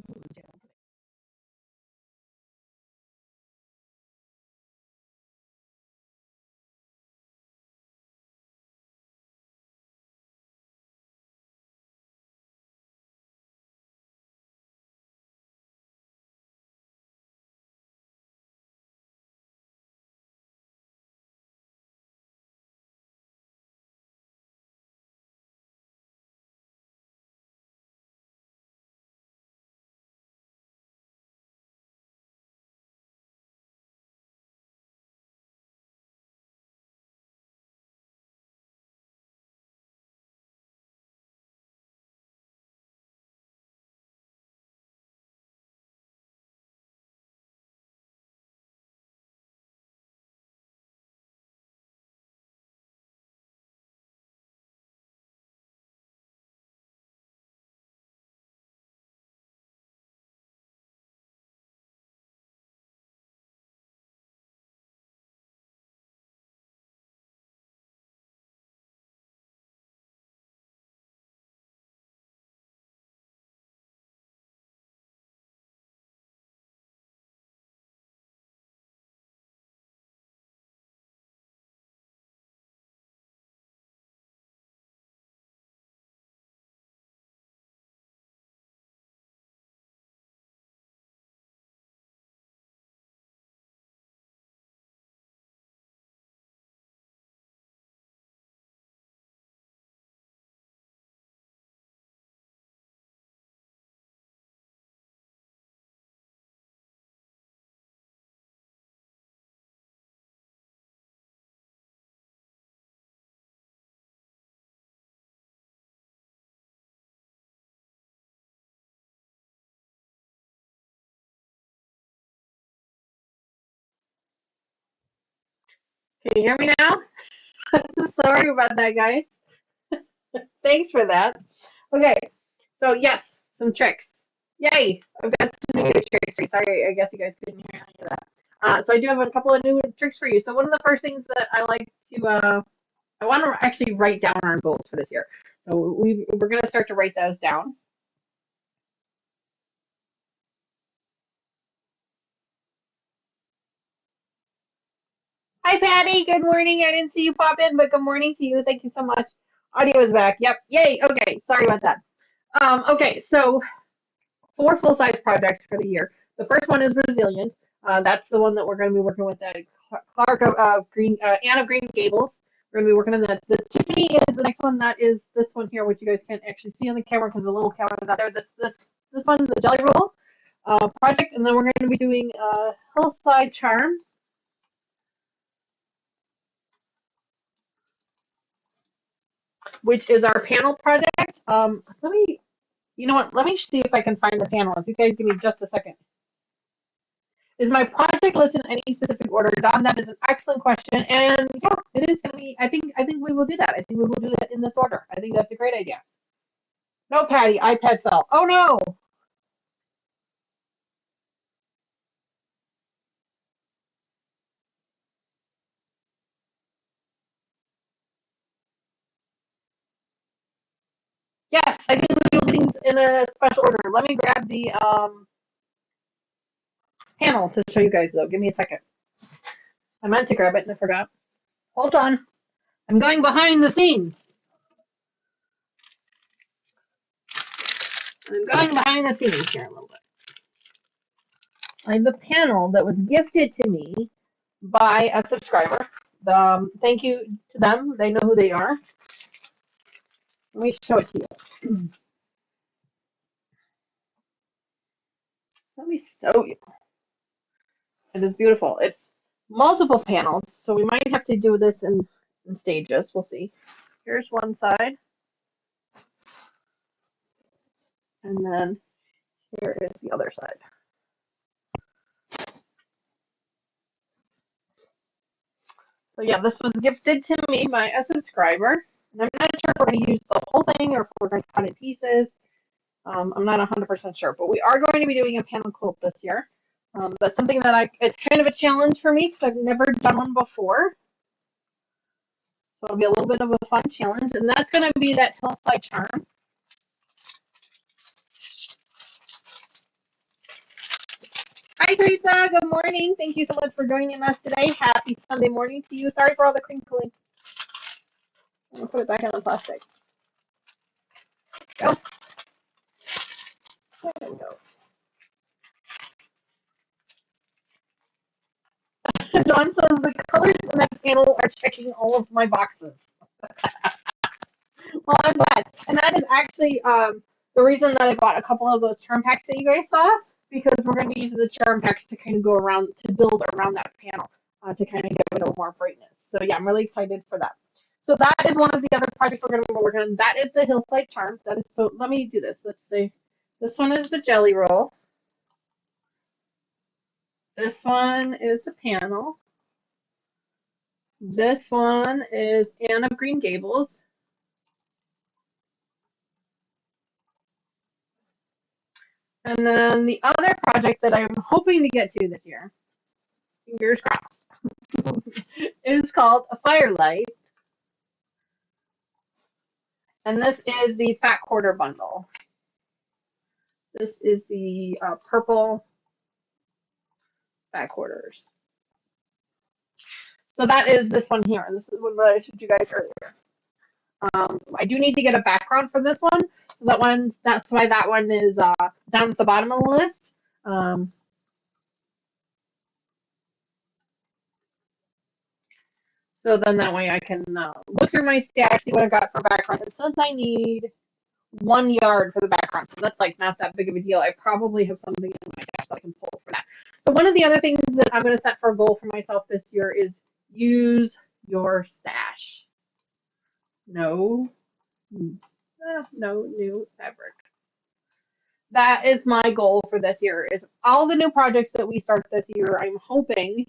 Can you hear me now? Sorry about that, guys. Thanks for that. Okay, so yes, some tricks. Yay! I've got some new tricks for you. Sorry, I guess you guys couldn't hear any of that. So I do have a couple of new tricks for you. So one of the first things that I like to, I want to actually write down our goals for this year. So we're going to start to write those down. Hi, Patty. Good morning. I didn't see you pop in, but good morning to you. Thank you so much. Audio is back. Yep. Yay. Okay. Sorry about that. Okay. So 4 full-size projects for the year. The first one is Resilient. That's the one that we're going to be working with at Clark Anne of Green Gables. We're going to be working on that. The Tiffany is the next one. That is this one here, which you guys can't actually see on the camera because the little camera is out there. This one, the Jelly Roll project, and then we're going to be doing Hillside Charm, which is our panel project. You know what? Let me see if I can find the panel. If you guys give me just a second. Is my project list in any specific order? Don, that is an excellent question. And yeah, it is going to be, I think we will do that. I think we will do that in this order. I think that's a great idea. No, Patty, iPad fell. Oh no. Yes, I think we will do things in a special order. Let me grab the panel to show you guys though. Give me a second. I meant to grab it and I forgot. Hold on. I'm going behind the scenes. I'm going behind the scenes here a little bit. I have the panel that was gifted to me by a subscriber. Thank you to them. They know who they are. Let me show it to you. Let me show you. It is beautiful. It's multiple panels, so we might have to do this in stages. We'll see. Here's one side, and then here is the other side. So yeah, this was gifted to me by a subscriber. And I'm not sure if we're going to use the whole thing or if we're going to cut it in pieces. I'm not 100% sure, but we are going to be doing a panel quilt this year. That's something that it's kind of a challenge for me because I've never done one before. So it'll be a little bit of a fun challenge, and that's going to be that Hillside Charm. Hi, Teresa. Good morning. Thank you so much for joining us today. Happy Sunday morning to you. Sorry for all the crinkling. I'm going to put it back in the plastic. Go. There we go. John says the colors in that panel are checking all of my boxes. Well, I'm glad. And that is actually the reason that I bought a couple of those charm packs that you guys saw, because we're going to use the charm packs to kind of go around, to build around that panel, to kind of give it a little more brightness. So yeah, I'm really excited for that. So that is one of the other projects we're going to be working on. That is the Hillside Charm. That is, so let me do this. Let's see. This one is the Jelly Roll. This one is the panel. This one is Anne of Green Gables. And then the other project that I'm hoping to get to this year, fingers crossed, is called a Firelight. And this is the Fat Quarter Bundle. This is the purple Fat Quarters. So that is this one here. This is what I showed you guys earlier. I do need to get a background for this one. So that's why that one is down at the bottom of the list. So then that way I can look through my stash, see what I've got for background. It says I need 1 yard for the background, so that's like not that big of a deal. I probably have something in my stash that I can pull for that. So one of the other things that I'm going to set for a goal for myself this year is use your stash. No new fabrics. That is my goal for this year, is all the new projects that we start this year, I'm hoping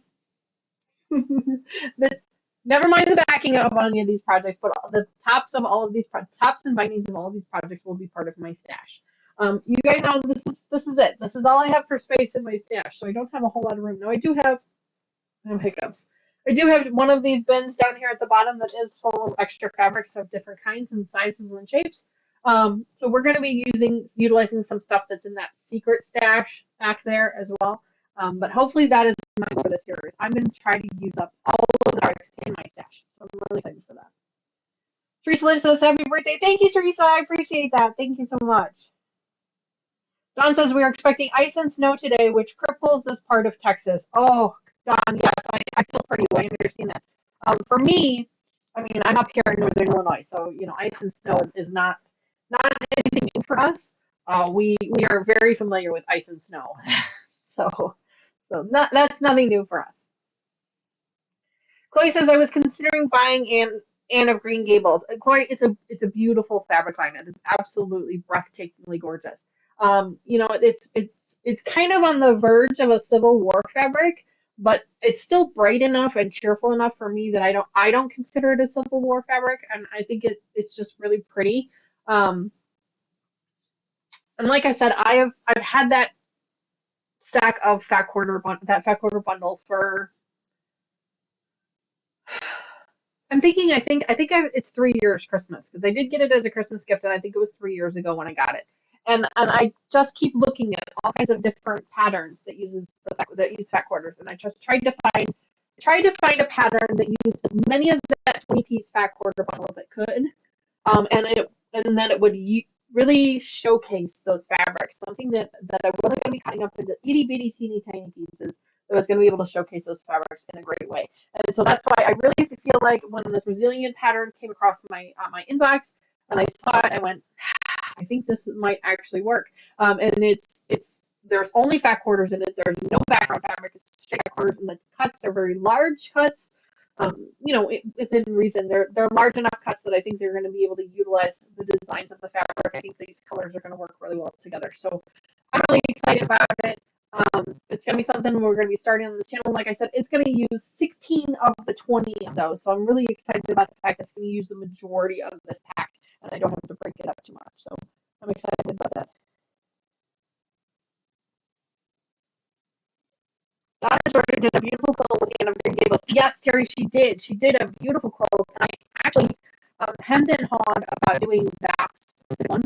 that Never mind the backing of any of these projects, but the tops of all of these tops and bindings of all of these projects will be part of my stash. You guys know this is it. This is all I have for space in my stash, so I don't have a whole lot of room. Now I do have hiccups. I do have one of these bins down here at the bottom that is full of extra fabrics of different kinds and sizes and shapes. So we're going to be utilizing some stuff that's in that secret stash back there as well. But hopefully that is my goal for this series. I'm going to try to use up all of the fabrics in my stash. So I'm really excited for that. Teresa Lynch says, happy birthday. Thank you, Teresa. I appreciate that. Thank you so much. Don says, we are expecting ice and snow today, which cripples this part of Texas. Oh, Don, yes, I feel for you. I understand that. For me, I mean, I'm up here in northern Illinois, so, you know, ice and snow is not anything new for us. We are very familiar with ice and snow. That's nothing new for us. Chloe says, I was considering buying Anne of Green Gables. Chloe, it's a beautiful fabric line. It is absolutely breathtakingly gorgeous. You know, it's kind of on the verge of a Civil War fabric, but it's still bright enough and cheerful enough for me that I don't consider it a Civil War fabric, and I think it's just really pretty. Um, and like I said, I've had that stack of that fat quarter bundle for it's 3 years Christmas because I did get it as a Christmas gift and I think it was 3 years ago when I got it. And I just keep looking at all kinds of different patterns that use fat quarters, and I just tried to find a pattern that used as many of that 20-piece fat quarter bundle as it could, and then it would really showcase those fabrics. Something that I wasn't going to be cutting up into itty bitty teeny tiny pieces. That was going to be able to showcase those fabrics in a great way. And so that's why I really feel like when this Brazilian pattern came across my inbox and I saw it, I went, I think this might actually work. And it's there's only fat quarters in it. There's no background fabric. It's straight fat quarters, and the cuts are very large cuts. You know, within reason, they're large enough cuts that I think they're going to be able to utilize the designs of the fabric. I think these colors are going to work really well together. So I'm really excited about it. It's going to be something we're going to be starting on the channel. Like I said, it's going to use 16 of the 20 of those. So I'm really excited about the fact that it's going to use the majority of this pack, and I don't have to break it up too much. So I'm excited about that. Donna's order did a beautiful quilt with Anne of Green Gables. Yes, Terry, she did. She did a beautiful quilt. And I actually hemmed and hawed about doing that one.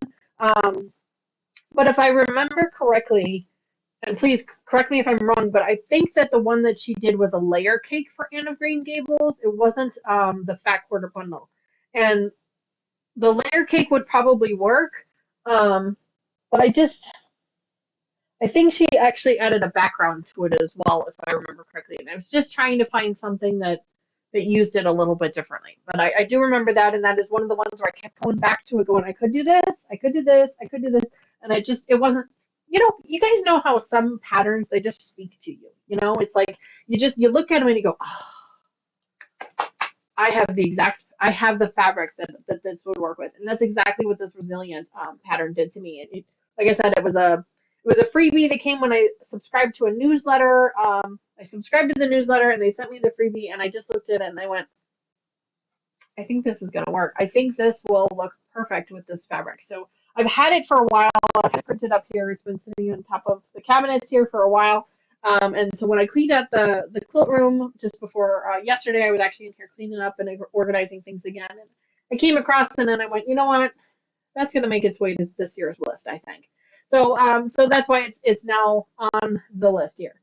But if I remember correctly, and please correct me if I'm wrong, but I think that the one that she did was a layer cake for Anne of Green Gables. It wasn't the fat quarter bundle. And the layer cake would probably work. But I think she actually added a background to it as well, if I remember correctly. And I was just trying to find something that used it a little bit differently. But I do remember that, and that is one of the ones where I kept going back to it, going, I could do this, I could do this, I could do this, and it wasn't. You know, you guys know how some patterns they just speak to you. You know, it's like you look at them and you go, oh, I have the fabric that this would work with, and that's exactly what this Brazilian pattern did to me. Like I said, it was a freebie that came when I subscribed to a newsletter. I subscribed to the newsletter and they sent me the freebie, and I just looked at it and I went, I think this is going to work. I think this will look perfect with this fabric. So I've had it for a while. I've had it printed up here. It's been sitting on top of the cabinets here for a while. And so when I cleaned out the quilt room just before yesterday, I was actually in here cleaning up and organizing things again. And I came across it and I went, you know what? That's going to make its way to this year's list, I think. So that's why it's now on the list here.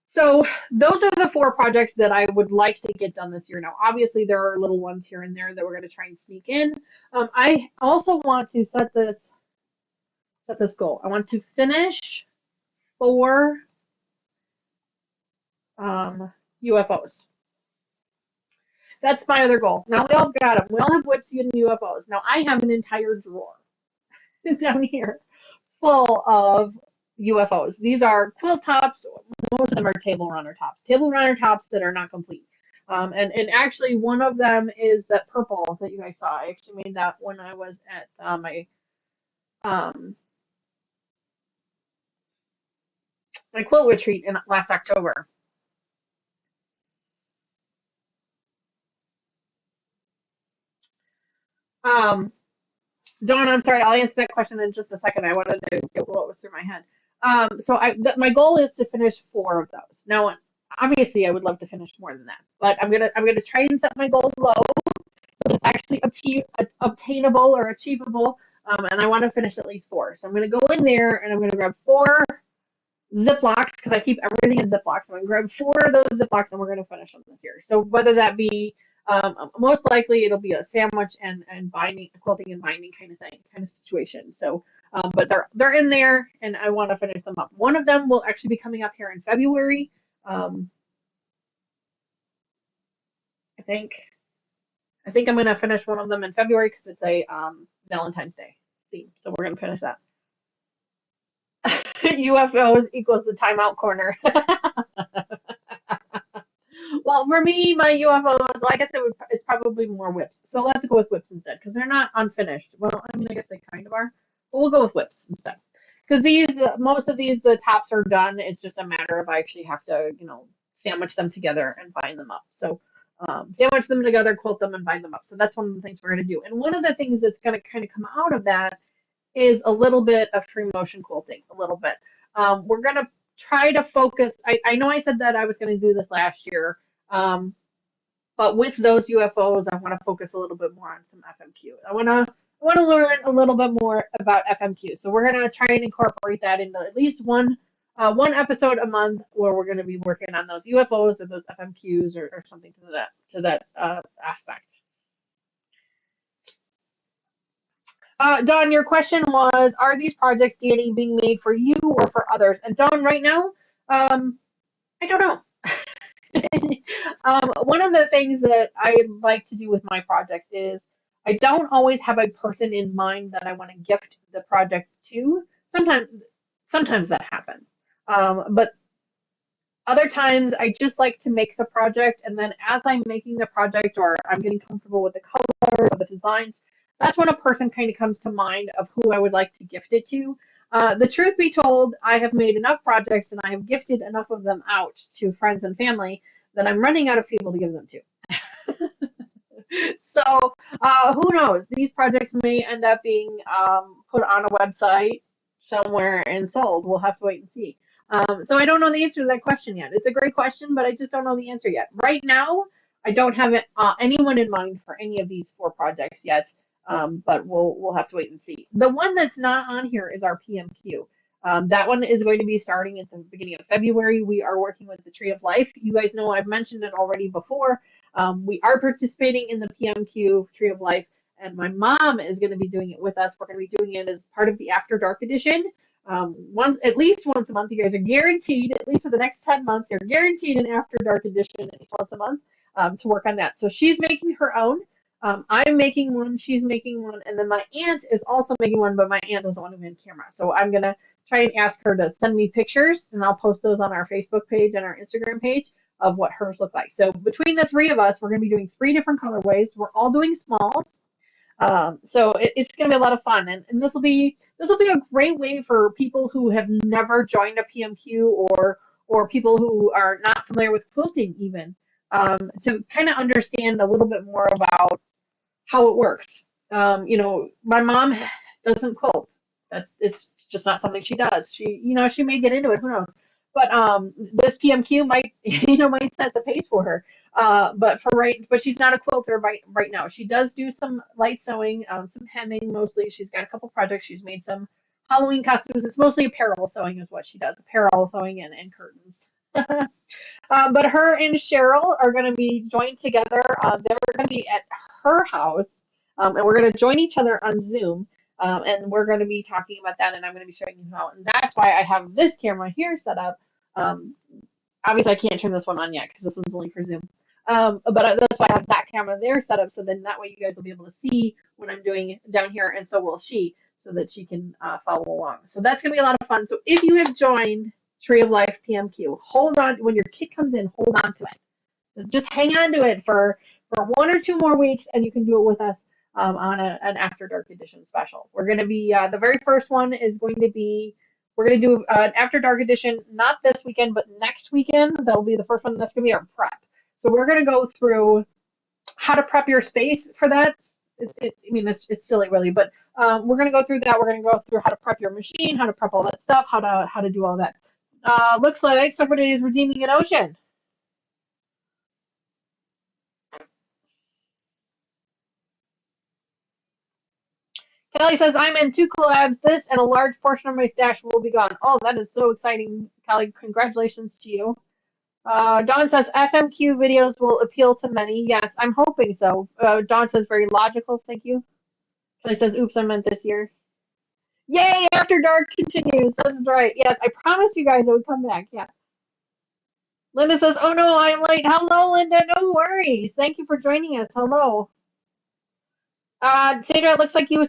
So those are the 4 projects that I would like to get done this year. Now, obviously, there are little ones here and there that we're going to try and sneak in. I also want to set this goal. I want to finish 4 UFOs. That's my other goal. Now we all got them. We all have witchy and UFOs. Now I have an entire drawer down here full of UFOs. These are quilt tops. Most of them are table runner tops. Table runner tops that are not complete. And actually one of them is that purple that you guys saw. I actually made that when I was at my quilt retreat in last October. Um, Dawn, I'm sorry, I'll answer that question in just a second. I wanted to get what was through my head. So my goal is to finish 4 of those. Now, obviously, I would love to finish more than that, but I'm gonna try and set my goal low so it's actually obtainable or achievable. And I want to finish at least 4. So I'm gonna go in there and I'm gonna grab 4 Ziplocs because I keep everything in Ziplocs. I'm gonna grab 4 of those Ziplocs and we're gonna finish them this year. So whether that be most likely it'll be a sandwich and binding, quilting and binding kind of situation. So, but they're in there, and I want to finish them up. One of them will actually be coming up here in February. Um, I think I'm gonna finish one of them in February because it's a Valentine's Day theme. So we're gonna finish that. UFOs equals the timeout corner. Well, for me, my UFOs, like I said, it's probably more whips. So let's go with whips instead, because they're not unfinished. Well, I mean, I guess they kind of are, but we'll go with whips instead. Because most of these, the tops are done. It's just a matter of I actually have to, sandwich them together and bind them up. So sandwich them together, quilt them, and bind them up. So that's one of the things we're going to do. And one of the things that's going to kind of come out of that is a little bit of free motion quilting, a little bit. We're going to try to focus. I know I said that I was going to do this last year, but with those UFOs, I want to focus a little bit more on some FMQ. I want to learn a little bit more about FMQ. So we're going to try and incorporate that into at least one episode a month where we're going to be working on those UFOs or those FMQs or something to that aspect. Dawn, your question was, are these projects, Danny, being made for you or for others? And Dawn, right now, I don't know. One of the things that I like to do with my projects is I don't always have a person in mind that I want to gift the project to. Sometimes that happens. But other times I just like to make the project, and then as I'm making the project or I'm getting comfortable with the colors or the designs, that's when a person kind of comes to mind of who I would like to gift it to. The truth be told, I have made enough projects and I have gifted enough of them out to friends and family that I'm running out of people to give them to. So who knows? These projects may end up being put on a website somewhere and sold. We'll have to wait and see. So I don't know the answer to that question yet. It's a great question, but I just don't know the answer yet. Right now, I don't have anyone in mind for any of these 4 projects yet. But we'll have to wait and see. The one that's not on here is our PMQ. That one is going to be starting at the beginning of February. We are working with the Tree of Life. You guys know I've mentioned it already before. We are participating in the PMQ Tree of Life, and my mom is going to be doing it with us. We're going to be doing it as part of the After Dark edition. At least once a month. You guys are guaranteed, at least for the next 10 months, you're guaranteed an After Dark edition at least once a month to work on that. So she's making her own. I'm making one, she's making one, and then my aunt is also making one, but my aunt doesn't want to be on camera. So I'm going to try and ask her to send me pictures, and I'll post those on our Facebook page and our Instagram page of what hers look like. So between the 3 of us, we're going to be doing 3 different colorways. We're all doing smalls. So it's going to be a lot of fun, and this will be a great way for people who have never joined a PMQ or people who are not familiar with quilting even to kind of understand a little bit more about how it works. My mom doesn't quilt. It's just not something she does. She may get into it. Who knows? But this PMQ might, might set the pace for her. But she's not a quilter right now. She does do some light sewing, some hemming mostly. She's got a couple projects. She's made some Halloween costumes. It's mostly apparel sewing is what she does. Apparel sewing and curtains. But her and Cheryl are going to be joined together. They're going to be at her house, and we're going to join each other on Zoom, and we're going to be talking about that, and I'm going to be showing you how. And that's why I have this camera here set up. Obviously, I can't turn this one on yet because this one's only for Zoom. But that's why I have that camera there set up, so then that way you guys will be able to see what I'm doing down here, and so will she, so that she can follow along. So that's going to be a lot of fun. So if you have joined Tree of Life PMQ, hold on. When your kit comes in, hold on to it. Just hang on to it for 1 or 2 more weeks, and you can do it with us on an After Dark edition special. We're going to be, the very first one is going to be, we're going to do an After Dark edition, not this weekend, but next weekend. That'll be the first one. That's going to be our prep. So we're going to go through how to prep your space for that. I mean, it's silly, really, but we're going to go through that. We're going to go through how to prep your machine, how to prep all that stuff, how to do all that. Looks like somebody is redeeming an ocean. Kelly says, I'm in 2 collabs. This and a large portion of my stash will be gone. Oh, that is so exciting, Kelly. Congratulations to you. Dawn says, FMQ videos will appeal to many. Yes, I'm hoping so. Dawn says, very logical. Thank you. Kelly says, oops, I meant this year. Yay, After Dark continues. This is right. Yes, I promised you guys it would come back. Yeah. Linda says, oh no, I'm late. Hello, Linda. No worries. Thank you for joining us. Hello. Sandra, it looks like you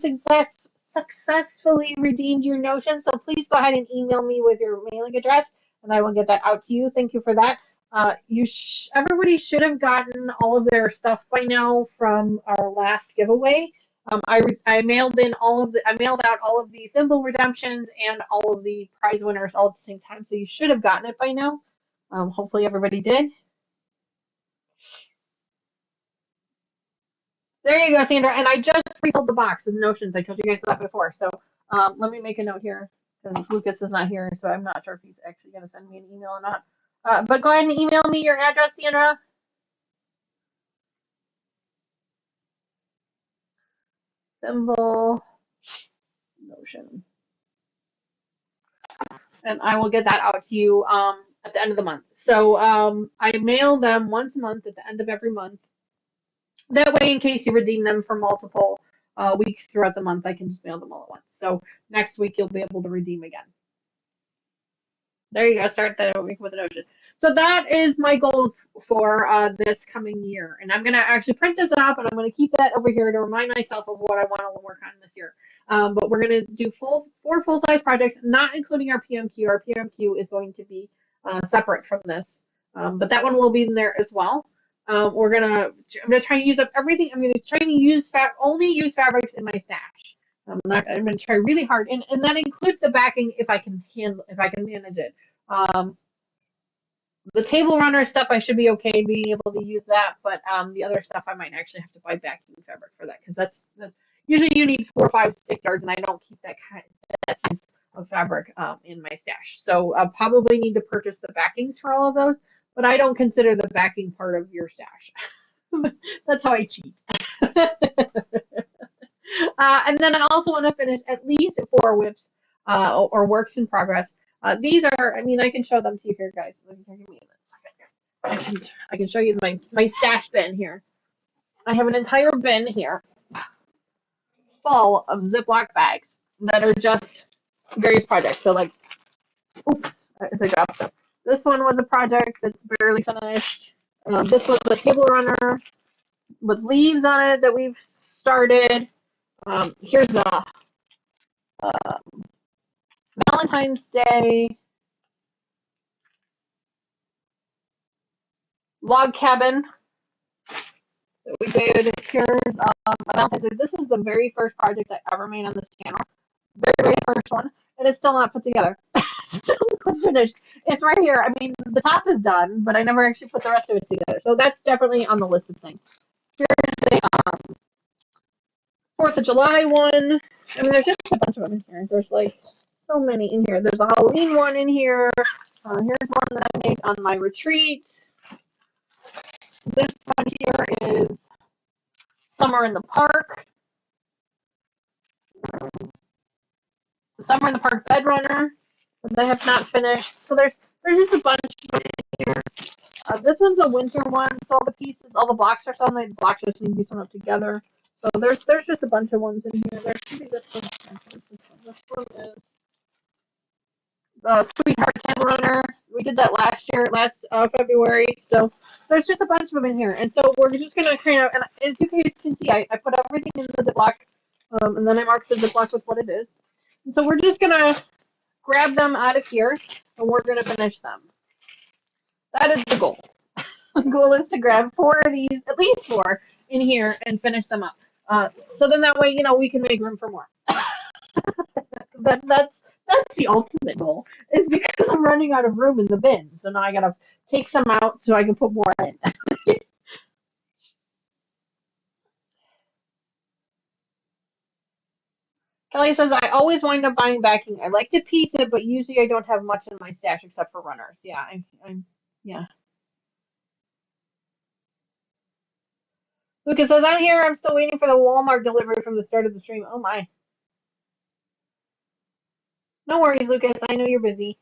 successfully redeemed your Notion, so please go ahead and email me with your mailing address, and I will get that out to you. Thank you for that. Everybody should have gotten all of their stuff by now from our last giveaway. I mailed out all of the thimble redemptions and all of the prize winners all at the same time, so you should have gotten it by now. Hopefully everybody did. There you go, Sandra. And I just refilled the box with notions. I told you guys that before. So let me make a note here because Lucas is not here, so I'm not sure if he's actually going to send me an email or not. But go ahead and email me your address, Sandra. Symbol Notion. And I will get that out to you at the end of the month. So I mail them once a month at the end of every month. That way, in case you redeem them for multiple weeks throughout the month, I can just mail them all at once. So next week, you'll be able to redeem again. There you go. Start that week with a Notion. So that is my goals for this coming year. And I'm going to actually print this up and I'm going to keep that over here to remind myself of what I want to work on this year. But we're going to do 4 full-size projects, not including our PMQ. Our PMQ is going to be separate from this. But that one will be in there as well. I'm going to try and use up everything. I'm going to try and only use fabrics in my stash. I'm going to try really hard, and that includes the backing if I can manage it. The table runner stuff I should be okay being able to use that, but the other stuff I might actually have to buy backing fabric for that because that's usually you need 4, 5, 6 yards, and I don't keep that size of fabric in my stash. So I'll probably need to purchase the backings for all of those, but I don't consider the backing part of your stash. That's how I cheat. And then I also want to finish at least 4 whips or works in progress. These are, I mean, I can show them to you here, guys. Give me a second. I can show you my stash bin here. I have an entire bin here full of Ziploc bags that are just various projects. So like, oops, I dropped stuff. This one was a project that's barely finished. This was a table runner with leaves on it that we've started. Here's a Valentine's Day log cabin that we did. Here's Valentine's Day. This was the very first project I ever made on this channel. Very, very first one. And it's still not put together. Still not finished. It's right here. I mean, the top is done, but I never actually put the rest of it together. So that's definitely on the list of things. Here's the 4th of July one. I mean, there's just a bunch of them in here. There's like so many in here. There's a Halloween one in here. Here's one that I made on my retreat. This one here is Summer in the Park. The Summer in the Park bed runner that I have not finished. So there's just a bunch in here. This one's a winter one, so all the pieces, all the blocks are sewn. The blocks just need to be sewn up together. So there's just a bunch of ones in here. There should be this one. This one is Sweetheart Candle Runner. We did that last February. So there's just a bunch of them in here. And so we're just going to kind of, and as you can see, I put everything in the Ziploc, and then I marked the Ziploc with what it is. And so we're just going to grab them out of here, and we're going to finish them. That is the goal. The goal is to grab 4 of these, at least 4, in here and finish them up. So then that way, you know, we can make room for more. That's the ultimate goal, is because I'm running out of room in the bin. So now I got to take some out so I can put more in. Kelly says, I always wind up buying backing. I like to piece it, but usually I don't have much in my stash except for runners. Yeah, yeah. Lucas says, I'm here. I'm still waiting for the Walmart delivery from the start of the stream. Oh my. No worries, Lucas. I know you're busy.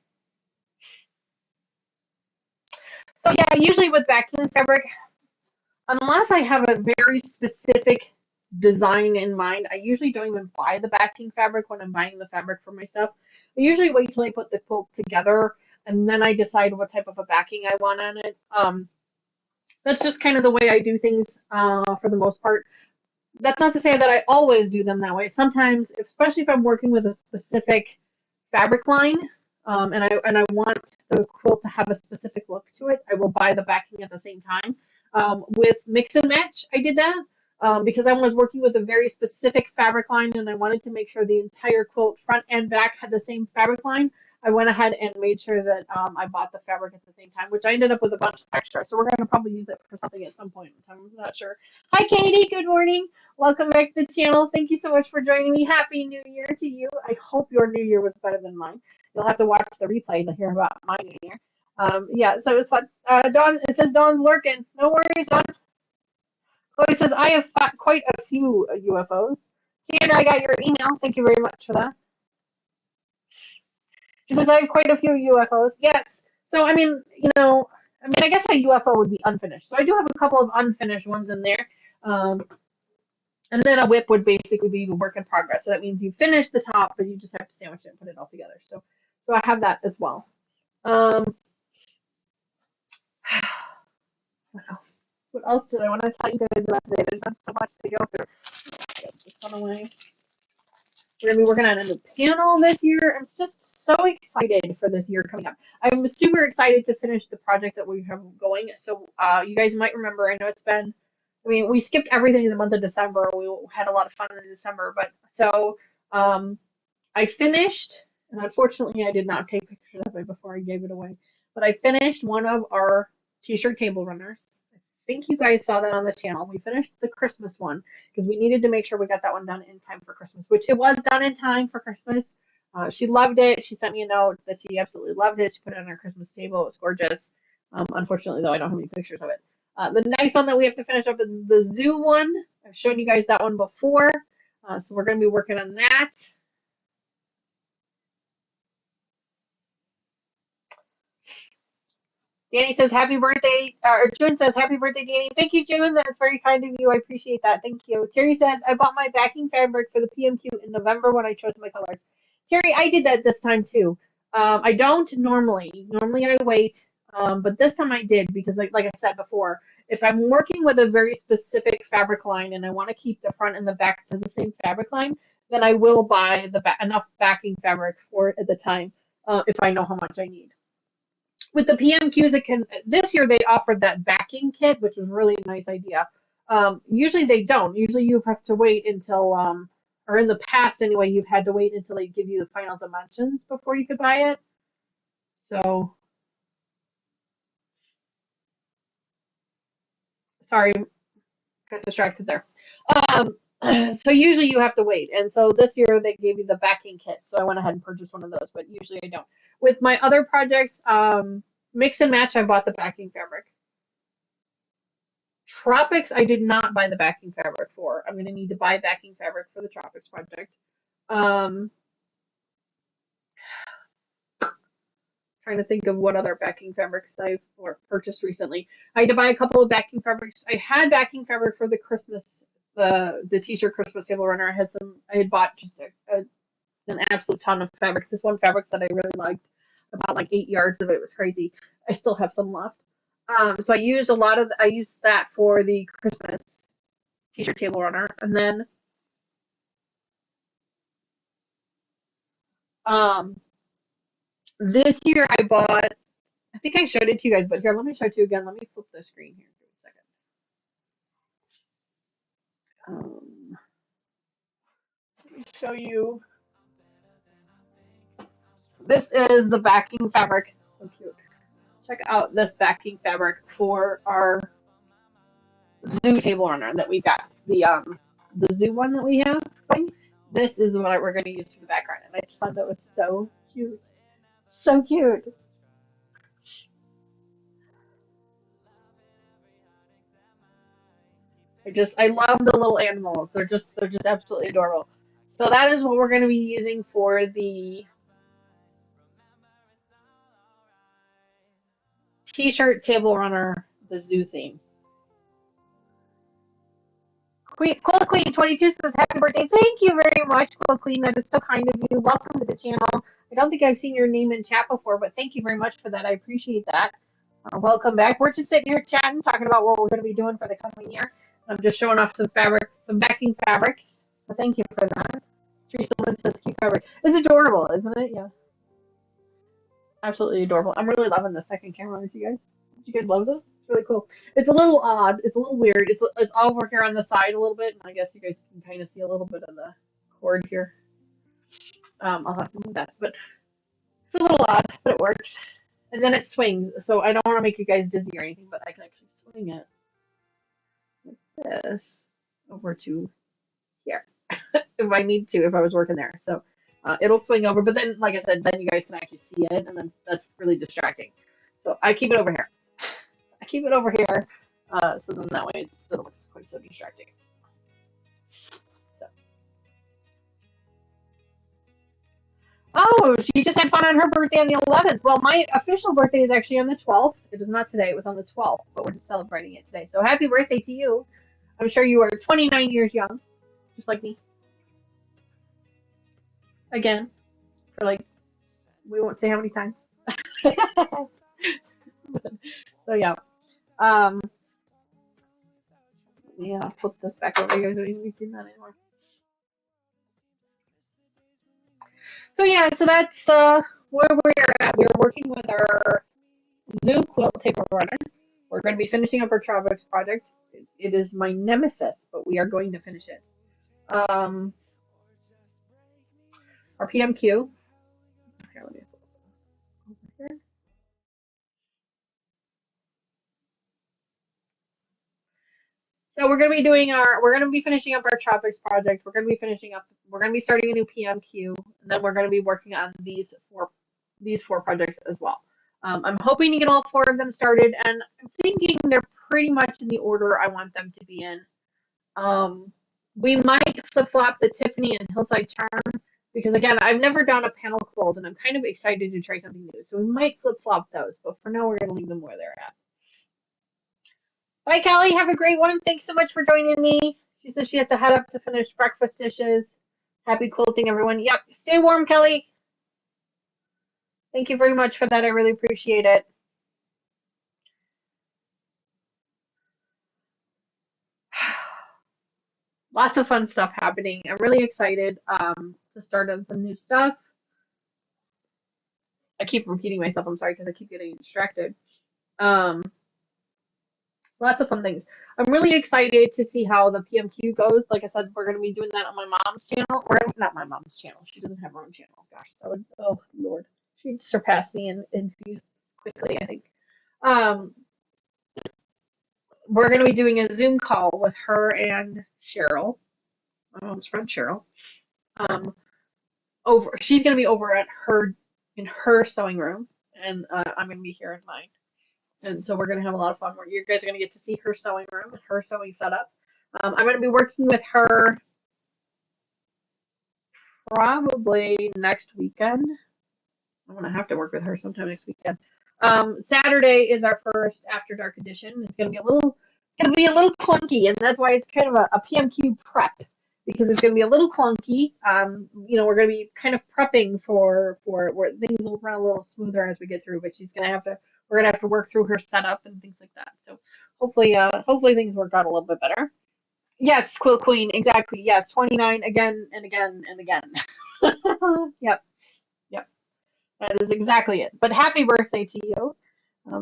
So yeah, usually with backing fabric, unless I have a very specific design in mind, I usually don't even buy the backing fabric when I'm buying the fabric for my stuff. I usually wait till I put the quilt together and then I decide what type of a backing I want on it. That's just kind of the way I do things for the most part. That's not to say that I always do them that way. Sometimes, especially if I'm working with a specific fabric line, and I want the quilt to have a specific look to it, I will buy the backing at the same time. With mix and match, I did that because I was working with a very specific fabric line, and I wanted to make sure the entire quilt, front and back, had the same fabric line. I went ahead and made sure that I bought the fabric at the same time, which I ended up with a bunch of extra. So we're going to probably use it for something at some point in time. I'm not sure. Hi, Katie. Good morning. Welcome back to the channel. Thank you so much for joining me. Happy New Year to you. I hope your New Year was better than mine. You'll have to watch the replay to hear about my New Year. Yeah, so it was fun. Dawn, it says Dawn's lurking. No worries, Dawn. Chloe says, I have fought quite a few UFOs. Sandra, I got your email. Thank you very much for that. She says, I have quite a few UFOs. Yes. So, I guess a UFO would be unfinished. So I do have a couple of unfinished ones in there. And then a whip would basically be a work in progress. So that means you finish the top, but you just have to sandwich it and put it all together. So I have that as well. What else? What else did I want to tell you guys about today? There's been so much to go through. Get this one away. We're going to be working on a new panel this year. I'm just so excited for this year coming up. I'm super excited to finish the projects that we have going. So you guys might remember, I know it's been, we skipped everything in the month of December. We had a lot of fun in December. But so I finished, and unfortunately I did not take pictures of it before I gave it away, but I finished one of our t-shirt table runners. I think you guys saw that on the channel. We finished the Christmas one because we needed to make sure we got that one done in time for Christmas, which it was done in time for Christmas. She loved it. She sent me a note that she absolutely loved it. She put it on our Christmas table. It was gorgeous. Unfortunately, though, I don't have any pictures of it. The next one that we have to finish up is the zoo one. I've shown you guys that one before. So we're going to be working on that. Danny says happy birthday, or June says happy birthday, Danny. Thank you, June. That's very kind of you. I appreciate that. Thank you. Terry says I bought my backing fabric for the PMQ in November when I chose my colors. Terry, I did that this time too. I don't normally. Normally I wait, but this time I did because, like I said before, if I'm working with a very specific fabric line and I want to keep the front and the back to the same fabric line, then I will buy enough backing fabric for it at the time if I know how much I need. With the PMQs, this year they offered that backing kit, which was really a nice idea. Usually they don't. Usually you have to wait until, or in the past anyway, you've had to wait until they give you the final dimensions before you could buy it. So, sorry, got distracted there. So usually you have to wait. And so this year they gave you the backing kit. So I went ahead and purchased one of those, but usually I don't. With my other projects, mix and match, I bought the backing fabric. Tropics, I did not buy the backing fabric for. I'm going to need to buy backing fabric for the Tropics project. Trying to think of what other backing fabrics I've purchased recently. I had to buy a couple of backing fabrics. I had backing fabric for the Christmas, the t-shirt Christmas table runner. I had bought just an absolute ton of fabric. This one fabric that I really liked. I bought like 8 yards of it. It was crazy. I still have some left. So I used that for the Christmas t-shirt table runner, and then this year I bought. I think I showed it to you guys, but here, let me show it to you again. Let me flip the screen here for a second. Let me show you. This is the backing fabric. It's so cute. Check out this backing fabric for our zoo table runner that we got. The zoo one that we have. This is what we're going to use for the background, and I just thought that was so cute. So cute. I love the little animals. They're just absolutely adorable. So that is what we're going to be using for the t-shirt table runner, the zoo theme. Cool Queen 22 says happy birthday. Thank you very much, Cool Queen. That is so kind of you. Welcome to the channel. I don't think I've seen your name in chat before, but thank you very much for that. I appreciate that. Welcome back. We're just sitting here chatting, talking about what we're going to be doing for the coming year. I'm just showing off some fabric, some backing fabrics. So thank you for that. Teresa Lynn says keep covered. It's adorable, isn't it? Yeah, absolutely adorable. I'm really loving the second camera with you guys. Did you guys love this? It's really cool. It's a little odd. It's a little weird. It's over here on the side a little bit, and I guess you guys can kind of see a little bit of the cord here. I'll have to move that, but it's a little odd, but it works. And then it swings, so I don't want to make you guys dizzy or anything, but I can actually swing it like this over to here if I need to, if I was working there. So it'll swing over, but then, like I said, then you guys can actually see it, and then that's really distracting. So I keep it over here. I keep it over here, so then that way it doesn't look quite so distracting. So. Oh, she just had fun on her birthday on the 11th. Well, my official birthday is actually on the 12th. It was not today. It was on the 12th, but we're just celebrating it today. So happy birthday to you. I'm sure you are 29 years young, just like me. Again, for like, we won't say how many times. So yeah. Yeah, I'll flip this back over. You guys don't even be seeing that anymore. So yeah, so that's where we're at. We're working with our Zoo quilt table runner. We're going to be finishing up our Tropics project. It is my nemesis, but we are going to finish it. Our PMQ. Here, let me put it over here. So we're going to be finishing up our Tropics project. We're going to be starting a new PMQ, and then we're going to be working on these four projects as well. I'm hoping to get all four of them started, and I'm thinking they're pretty much in the order I want them to be in. We might flip-flop the Tiffany and Hillside Charm, because again, I've never done a panel quilt, and I'm kind of excited to try something new. So we might flip-flop those, but for now, we're going to leave them where they're at. Bye, Kelly. Have a great one. Thanks so much for joining me. She says she has to head up to finish breakfast dishes. Happy quilting, everyone. Yep. Stay warm, Kelly. Thank you very much for that. I really appreciate it. Lots of fun stuff happening. I'm really excited to start on some new stuff. I keep repeating myself. I'm sorry because I keep getting distracted. Lots of fun things. I'm really excited to see how the PMQ goes. Like I said, we're going to be doing that on my mom's channel. Or not my mom's channel. She doesn't have her own channel. Gosh, that would, oh, Lord. She'd surpass me in views quickly, I think. We're going to be doing a Zoom call with her and Cheryl, my mom's friend Cheryl. She's going to be over at in her sewing room, and I'm going to be here in mine. And so we're going to have a lot of fun. You guys are going to get to see her sewing room and her sewing setup. I'm going to be working with her probably next weekend. I'm going to have to work with her sometime next weekend. Saturday is our first After Dark edition. It's going to be a little clunky, and that's why it's kind of a PMQ prep, because it's going to be a little clunky. We're going to be kind of prepping for where things will run a little smoother as we get through. But we're going to have to work through her setup and things like that. So hopefully things work out a little bit better. Yes, Quill Queen, exactly. Yes, 29 again and again and again. Yep. That is exactly it. But happy birthday to you.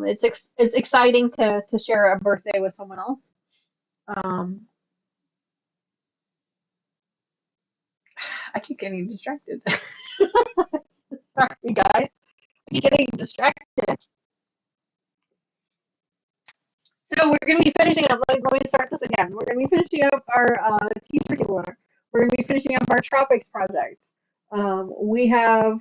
It's exciting to share a birthday with someone else. I keep getting distracted. Sorry, guys. I keep getting distracted. So we're going to be finishing up. Let me start this again. We're going to be finishing up our t-shirt order. We're going to be finishing up our tropics project. We have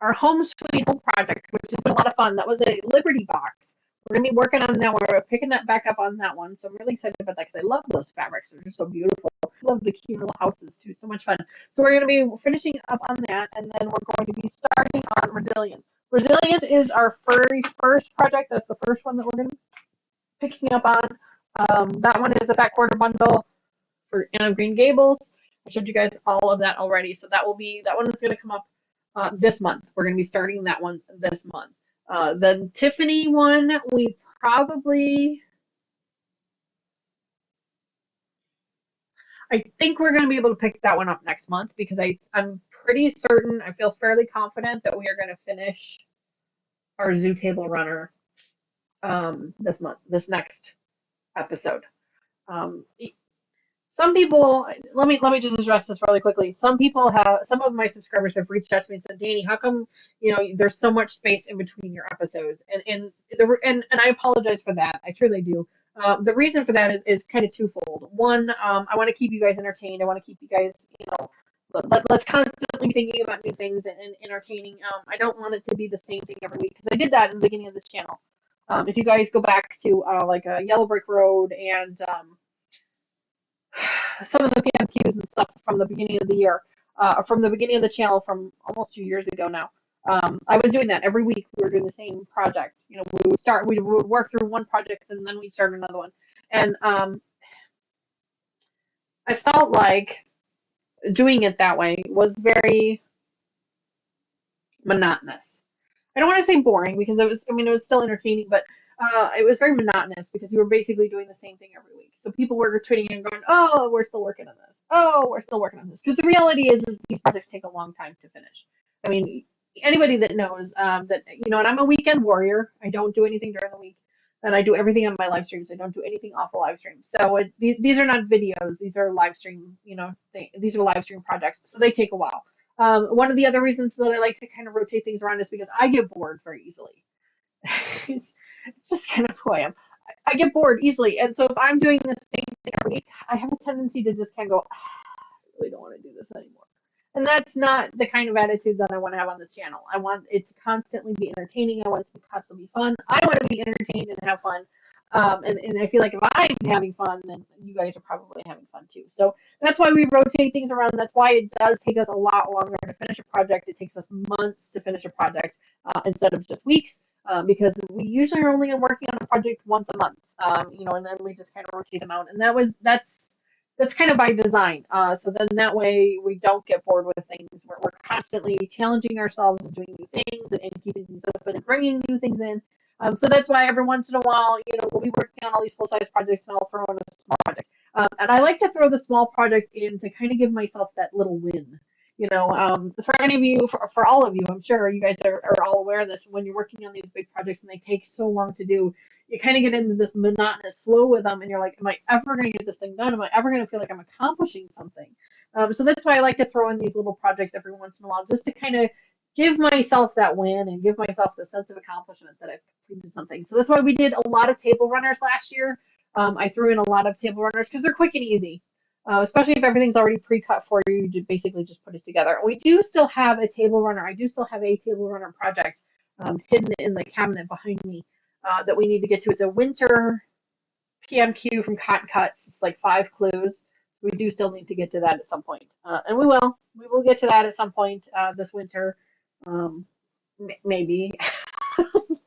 our home sweet home project, which has been a lot of fun. That was a Liberty box. We're going to be working on that one. We're picking that back up on that one. So I'm really excited about that because I love those fabrics. They're just so beautiful. I love the cute little houses too. So much fun. So we're going to be finishing up on that, and then we're going to be starting on resilience. Resilience is our very first project. That's the first one that we're going to be picking up on. That one is a fat quarter bundle for Anne of Green Gables. I showed you guys all of that already. So that one is going to come up this month. We're going to be starting that one this month. The Tiffany one, we probably, I think we're going to be able to pick that one up next month because I'm pretty certain, I feel fairly confident that we are going to finish our Zoo Table Runner this month, this next episode. Um, Some people, let me just address this really quickly. Some of my subscribers have reached out to me and said, Danny, how come, there's so much space in between your episodes? And I apologize for that. I truly do. The reason for that is kind of twofold. One, I want to keep you guys entertained. I want to keep you guys, let's constantly be thinking about new things and entertaining. I don't want it to be the same thing every week because I did that in the beginning of this channel. If you guys go back to like Yellow Brick Road and some of the PMQs and stuff from the beginning of the year, from the beginning of the channel from almost 2 years ago now. I was doing that every week. We were doing the same project. We would work through one project and then we start another one. And I felt like doing it that way was very monotonous. I don't want to say boring because it was still entertaining, but it was very monotonous because you were basically doing the same thing every week. So people were tweeting and going, "Oh, we're still working on this. Oh, we're still working on this." Because the reality is these projects take a long time to finish. I mean, anybody that knows that and I'm a weekend warrior. I don't do anything during the week, and I do everything on my live streams. I don't do anything off the live streams. So these are not videos. These are live stream. These are live stream projects. So they take a while. One of the other reasons that I like to kind of rotate things around is because I get bored very easily. it's just kind of who I am. I get bored easily, and so if I'm doing the same thing every week, I have a tendency to just kind of go, I really don't want to do this anymore. And that's not the kind of attitude that I want to have on this channel. I want it to constantly be entertaining. I want it to constantly be fun. I want to be entertained and have fun. And I feel like if I'm having fun, then you guys are probably having fun too. So that's why we rotate things around. That's why it does take us a lot longer to finish a project. It takes us months to finish a project instead of just weeks. Because we usually are only working on a project once a month, and then we just kind of rotate them out. And that's kind of by design. So then that way we don't get bored with things. We're constantly challenging ourselves and doing new things and keeping things open and bringing new things in. So that's why every once in a while, we'll be working on all these full-size projects and I'll throw in a small project. And I like to throw the small projects in to kind of give myself that little win. For any of you, for all of you, I'm sure you guys are all aware of this. When you're working on these big projects and they take so long to do, you kind of get into this monotonous flow with them, and you're like, am I ever going to get this thing done? Am I ever going to feel like I'm accomplishing something? So that's why I like to throw in these little projects every once in a while, just to kind of give myself that win and give myself the sense of accomplishment that I've completed something. So that's why we did a lot of table runners last year. I threw in a lot of table runners because they're quick and easy. Especially if everything's already pre-cut for you, you basically just put it together. We do still have a table runner. I do still have a table runner project hidden in the cabinet behind me that we need to get to. It's a winter PMQ from Cotton Cuts. It's like 5 clues. We do still need to get to that at some point. And we will. We will get to that at some point this winter. Maybe.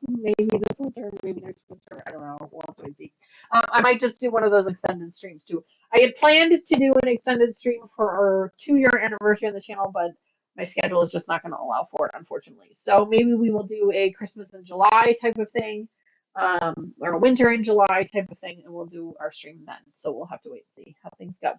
Maybe this winter, maybe next winter. I don't know. We'll have to wait and see. I might just do one of those extended streams too. I had planned to do an extended stream for our 2-year anniversary on the channel, but my schedule is just not going to allow for it, unfortunately. So maybe we will do a Christmas in July type of thing, or a winter in July type of thing, and we'll do our stream then. So we'll have to wait and see how things go.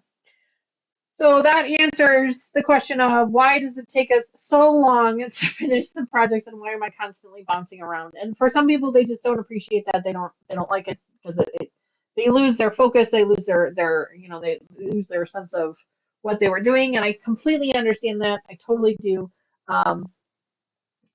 So that answers the question of why does it take us so long to finish the projects, and why am I constantly bouncing around? And for some people, they just don't appreciate that. They don't like it because they lose their focus. They lose their they lose their sense of what they were doing. And I completely understand that. I totally do. And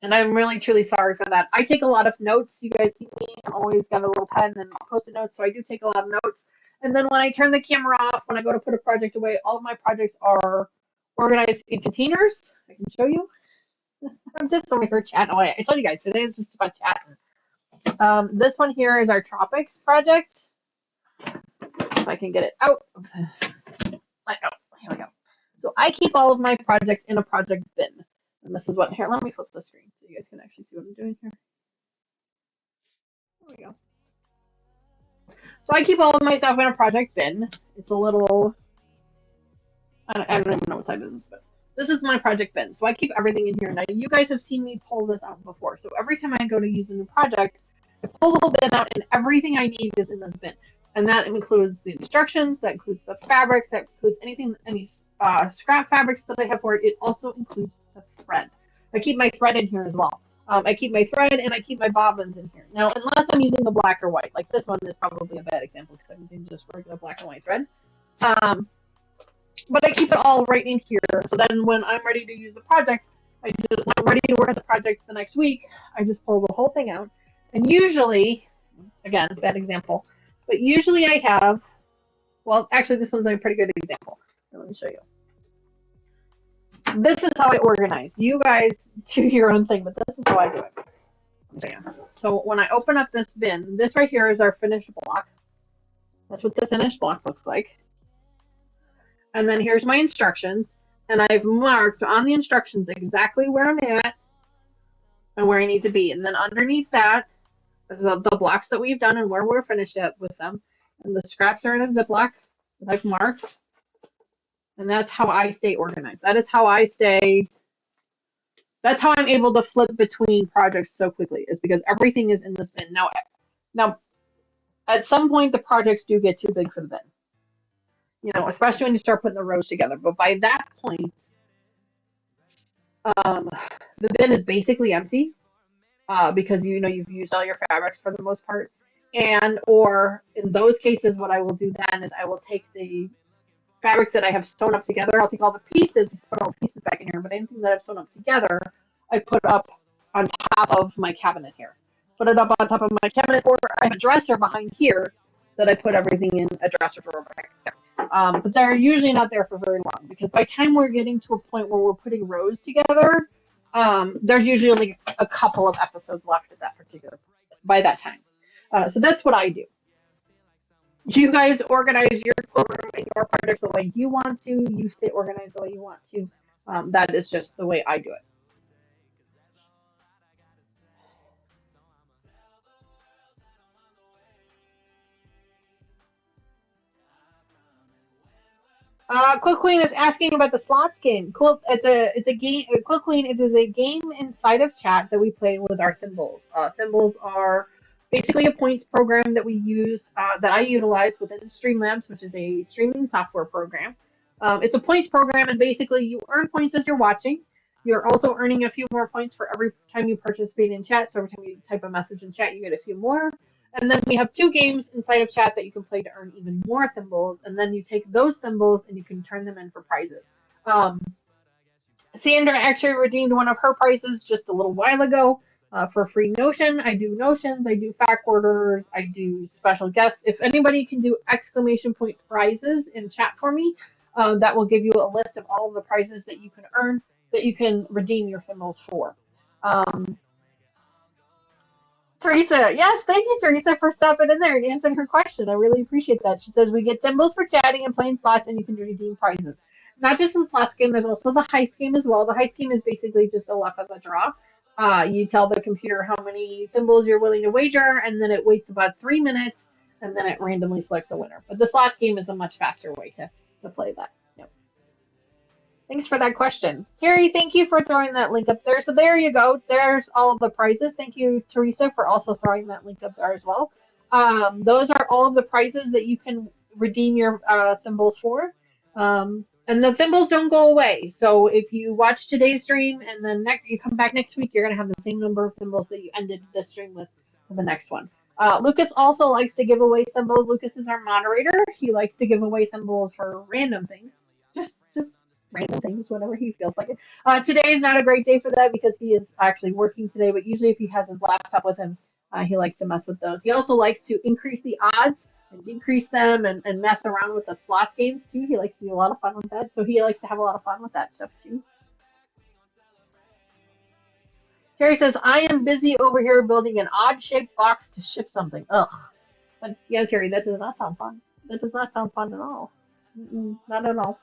I'm really truly sorry for that. I take a lot of notes. You guys see me. I always got a little pen and Post-it notes, so I do take a lot of notes. And then when I turn the camera off, when I go to put a project away, all of my projects are organized in containers. I can show you. I'm just over here chatting away. I told you guys, today is just about chatting. This one here is our tropics project. If I can get it out. Let go. Here we go. So I keep all of my projects in a project bin. And this is what, here, let me flip the screen so you guys can actually see what I'm doing here. There we go. So I keep all of my stuff in a project bin. It's a little, I don't even know what type it is, but this is my project bin. So I keep everything in here. Now you guys have seen me pull this out before. So every time I go to use a new project, I pull the whole bin out and everything I need is in this bin. And that includes the instructions, that includes the fabric, that includes anything, any scrap fabrics that I have for it. It also includes the thread. I keep my thread in here as well. I keep my thread and I keep my bobbins in here. Now, unless I'm using the black or white, like this one is probably a bad example because I'm using just regular black and white thread. But I keep it all right in here. So then when I'm ready to use the project, when I'm ready to work on the project the next week, I just pull the whole thing out. And usually, again, bad example, but usually I have, well, actually this one's a pretty good example. Let me show you. This is how I organize. You guys do your own thing, but this is how I do it. So when I open up this bin, this right here is our finished block. That's what the finished block looks like. And then here's my instructions. And I've marked on the instructions exactly where I'm at and where I need to be. And then underneath that, the blocks that we've done and where we're finished at with them. And the scraps are in a Ziploc that I've marked. And that's how I stay organized. That is how I stay, that's how I'm able to flip between projects so quickly, is because everything is in this bin. Now, at some point, the projects do get too big for the bin. You know, especially when you start putting the rows together. But by that point, the bin is basically empty. Because you know you've used all your fabrics for the most part, or in those cases what I will do then is I will take the fabrics that I have sewn up together, I'll take all the pieces and put all the pieces back in here, but anything that I've sewn up together I put up on top of my cabinet here. Put it up on top of my cabinet, or I have a dresser behind here that I put everything in a dresser drawer back there. But they're usually not there for very long, because by the time we're getting to a point where we're putting rows together, there's usually only a couple of episodes left at that particular, by that time. So that's what I do. You guys organize your program and your projects the way you want to. You stay organized the way you want to. That is just the way I do it. Quick Queen is asking about the slots game. Cool. It's a game. Quick Queen. It is a game inside of chat that we play with our thimbles. Thimbles are basically a points program that we use, that I utilize within Streamlabs, which is a streaming software program. It's a points program, and basically you earn points as you're watching. You're also earning a few more points for every time you participate in chat. So every time you type a message in chat, you get a few more. And then we have 2 games inside of chat that you can play to earn even more thimbles. And then you take those thimbles and you can turn them in for prizes. Sandra actually redeemed one of her prizes just a little while ago for free Notion. I do Notions, I do fact orders, I do special guests. If anybody can do exclamation point prizes in chat for me, that will give you a list of all of the prizes that you can earn, that you can redeem your thimbles for. Teresa, yes, thank you, Teresa, for stopping in there and answering her question. I really appreciate that. She says, we get thimbles for chatting and playing slots, and you can redeem prizes. Not just the slots game, there's also the heist game as well. The heist game is basically just a luck of the draw. You tell the computer how many thimbles you're willing to wager, and then it waits about 3 minutes, and then it randomly selects a winner. But the slots game is a much faster way to play that. Yep. Thanks for that question. Carrie, thank you for throwing that link up there. So there you go. There's all of the prizes. Thank you, Teresa, for also throwing that link up there as well. Those are all of the prizes that you can redeem your thimbles for. And the thimbles don't go away. So if you watch today's stream and then you come back next week, you're going to have the same number of thimbles that you ended this stream with for the next one. Lucas also likes to give away thimbles. Lucas is our moderator. He likes to give away thimbles for random things. Just random things, whenever he feels like it. Today is not a great day for that because he is actually working today, but usually if he has his laptop with him, he likes to mess with those. He also likes to increase the odds and decrease them and mess around with the slots games too. He likes to do a lot of fun with that. So he likes to have a lot of fun with that stuff too. Terry says, I am busy over here building an odd-shaped box to ship something. Ugh. But yeah, Terry, that does not sound fun. That does not sound fun at all. Not at all.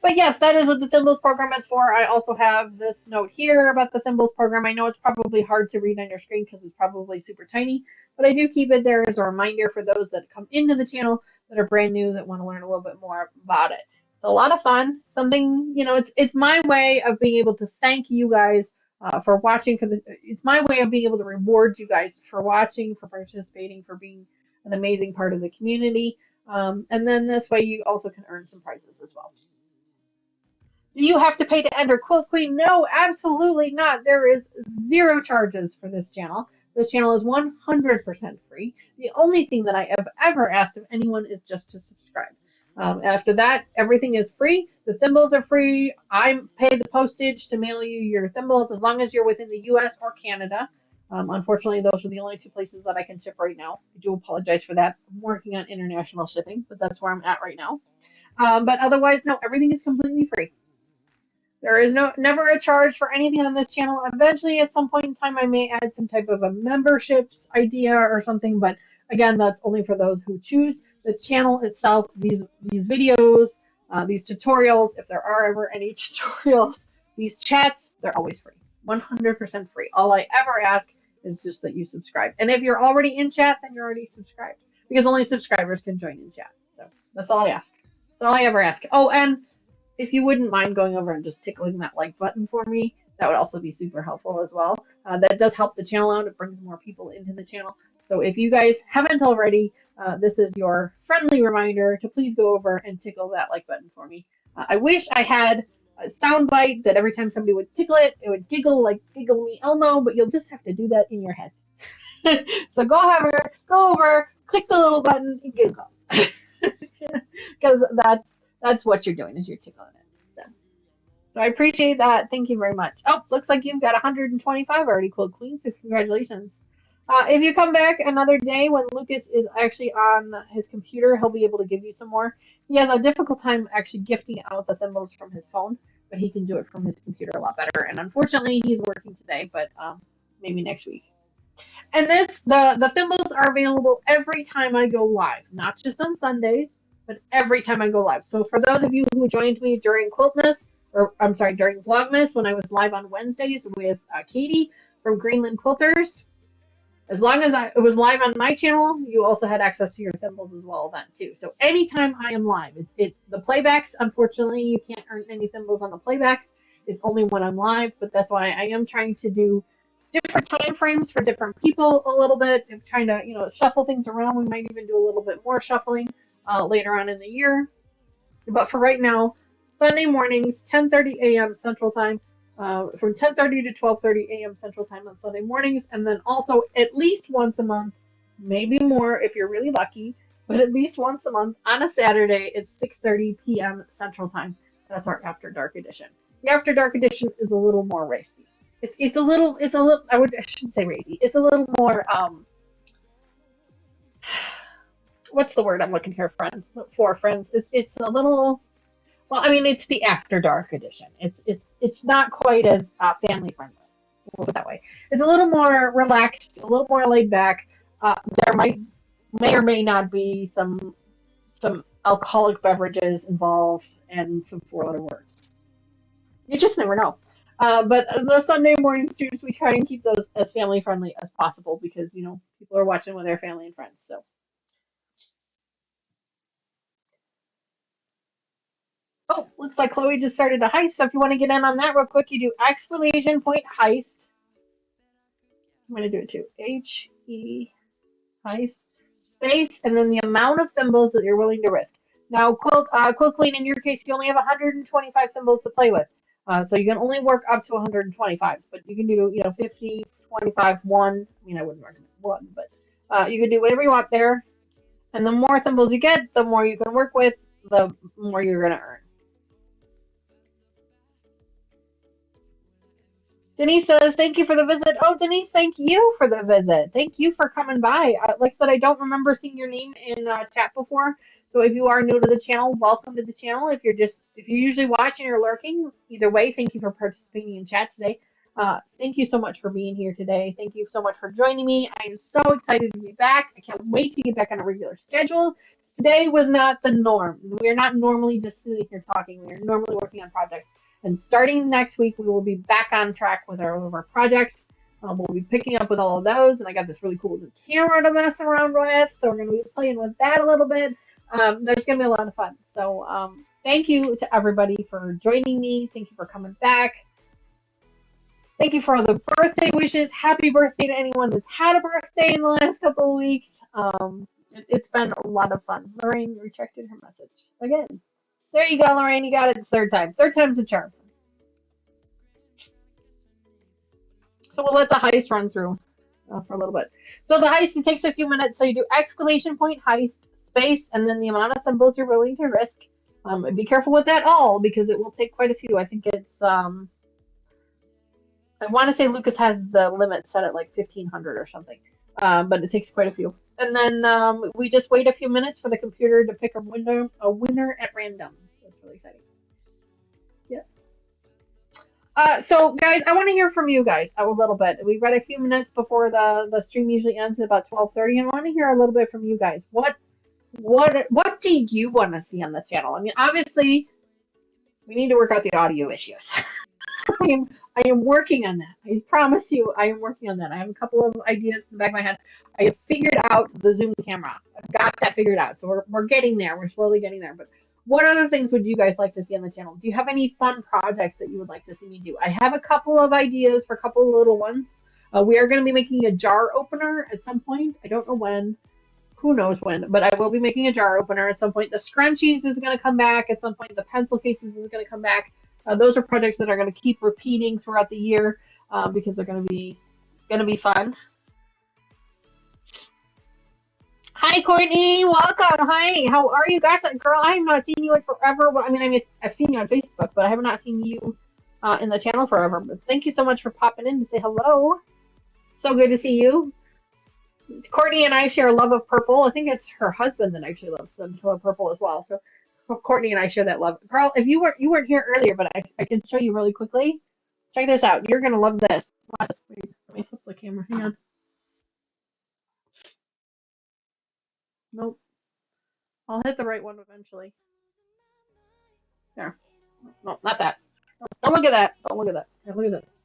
But yes, that is what the Thimbles program is for. I also have this note here about the Thimbles program. I know it's probably hard to read on your screen because it's probably super tiny, but I do keep it there as a reminder for those that come into the channel that are brand new that want to learn a little bit more about it. It's a lot of fun. Something, it's my way of being able to thank you guys for watching. It's my way of being able to reward you guys for watching, for participating, for being an amazing part of the community. And then this way you also can earn some prizes as well. Do you have to pay to enter Quilt Queen? No, absolutely not. There is zero charges for this channel. This channel is 100% free. The only thing that I have ever asked of anyone is just to subscribe. After that, everything is free. The thimbles are free. I pay the postage to mail you your thimbles as long as you're within the US or Canada. Unfortunately, those are the only two places that I can ship right now. I do apologize for that. I'm working on international shipping, but that's where I'm at right now. But otherwise, no, everything is completely free. There is never a charge for anything on this channel. Eventually, at some point in time, I may add some type of a memberships idea or something, but again, that's only for those who choose. The channel itself, these videos, these tutorials, if there are ever any tutorials, these chats, they're always free. 100% free. All I ever ask is just that you subscribe. And if you're already in chat, then you're already subscribed. Because only subscribers can join in chat. So that's all I ask. That's all I ever ask. Oh, and if you wouldn't mind going over and just tickling that like button for me, that would also be super helpful as well. That does help the channel out. It brings more people into the channel. So if you guys haven't already, this is your friendly reminder to please go over and tickle that like button for me. I wish I had a sound bite that every time somebody would tickle it, it would giggle like Giggle Me Elmo, but you'll just have to do that in your head. So go over, click the little button, and giggle. Because that's what you're doing, is you're tickling it. So I appreciate that. Thank you very much. Oh, looks like you've got 125 already, Quilt Queen, so congratulations. If you come back another day when Lucas is actually on his computer, he'll be able to give you some more. He has a difficult time actually gifting out the thimbles from his phone, but he can do it from his computer a lot better. And unfortunately, he's working today, but maybe next week. And the thimbles are available every time I go live, not just on Sundays, but every time I go live. So for those of you who joined me during during Vlogmas when I was live on Wednesdays with Katie from Greenland Quilters, as long as it was live on my channel, you also had access to your thimbles as well then too. So anytime I am live, the playbacks, unfortunately, you can't earn any thimbles on the playbacks. It's only when I'm live, but that's why I am trying to do different time frames for different people a little bit. I'm trying to, shuffle things around. We might even do a little bit more shuffling later on in the year. But for right now, Sunday mornings, 10:30 a.m. Central Time, from 10:30 to 12:30 a.m. Central Time on Sunday mornings, and then also at least once a month, maybe more if you're really lucky, but at least once a month on a Saturday at 6:30 p.m. Central Time. That's our After Dark edition. The After Dark edition is a little more racy. It's a little I shouldn't say racy. It's a little more what's the word I'm looking here, friends? It's a little, well, I mean, it's the After Dark edition. It's not quite as family friendly. We'll put it that way. It's a little more relaxed, a little more laid back. There may or may not be some alcoholic beverages involved and some four-letter words. You just never know. But the Sunday morning streams, we try and keep those as family friendly as possible because people are watching with their family and friends. So. Oh, looks like Chloe just started a heist, so if you want to get in on that real quick, you do exclamation point heist. I'm going to do it too. H-E heist space, and then the amount of thimbles that you're willing to risk. Now, Quilt Queen, in your case, you only have 125 thimbles to play with. So you can only work up to 125, but you can do, 50, 25, 1. I mean, I wouldn't recommend 1, but you can do whatever you want there. And the more thimbles you get, the more you can work with, the more you're going to earn. Denise says, thank you for the visit. Oh, Denise, thank you for the visit. Thank you for coming by. Like I said, I don't remember seeing your name in chat before. So if you are new to the channel, welcome to the channel. If you're usually watching or lurking, either way, thank you for participating in chat today. Thank you so much for being here today. Thank you so much for joining me. I am so excited to be back. I can't wait to get back on a regular schedule. Today was not the norm. We are not normally just sitting here talking. We are normally working on projects. And starting next week, we will be back on track with all of our projects. We'll be picking up with all of those. And I got this really cool camera to mess around with. So we're going to be playing with that a little bit. There's going to be a lot of fun. So thank you to everybody for joining me. Thank you for coming back. Thank you for all the birthday wishes. Happy birthday to anyone that's had a birthday in the last couple of weeks. It's been a lot of fun. Lorraine retracted her message again. There you go, Lorraine. You got it the third time. Third time's the charm. So we'll let the heist run through for a little bit. So the heist, it takes a few minutes. So you do exclamation point, heist, space, and then the amount of thimbles you're willing to risk. Be careful with that all, because it will take quite a few. I think it's, I want to say Lucas has the limit set at like 1,500 or something. But it takes quite a few. And then we just wait a few minutes for the computer to pick a winner at random. So it's really exciting. Yeah. So guys, I want to hear from you guys a little bit. We've got a few minutes before the stream usually ends at about 12:30, and I want to hear a little bit from you guys. What do you want to see on the channel? I mean, obviously, we need to work out the audio issues. I am working on that. I promise you, I am working on that. I have a couple of ideas in the back of my head. I have figured out the Zoom camera. I've got that figured out. So we're getting there. We're slowly getting there. But what other things would you guys like to see on the channel? Do you have any fun projects that you would like to see me do? I have a couple of ideas for a couple of little ones. We are going to be making a jar opener at some point. I don't know when. Who knows when, but I will be making a jar opener at some point. The scrunchies is going to come back at some point. The pencil cases is going to come back. Those are projects that are going to keep repeating throughout the year because they're going to be fun. Hi, Courtney. Welcome. Hi. How are you, guys? Girl, I have not seen you in forever. Well, I mean, I've seen you on Facebook, but I have not seen you in the channel forever. But thank you so much for popping in to say hello. So good to see you. Courtney and I share a love of purple. I think it's her husband that actually loves the color purple as well. So Courtney and I share that love. Girl, if you weren't here earlier, but I can show you really quickly. Check this out. You're gonna love this. Watch this. Wait, let me flip the camera. Hang on. Nope. I'll hit the right one eventually. There. No, not that. Don't look at that. Don't look at that. Here, look at this.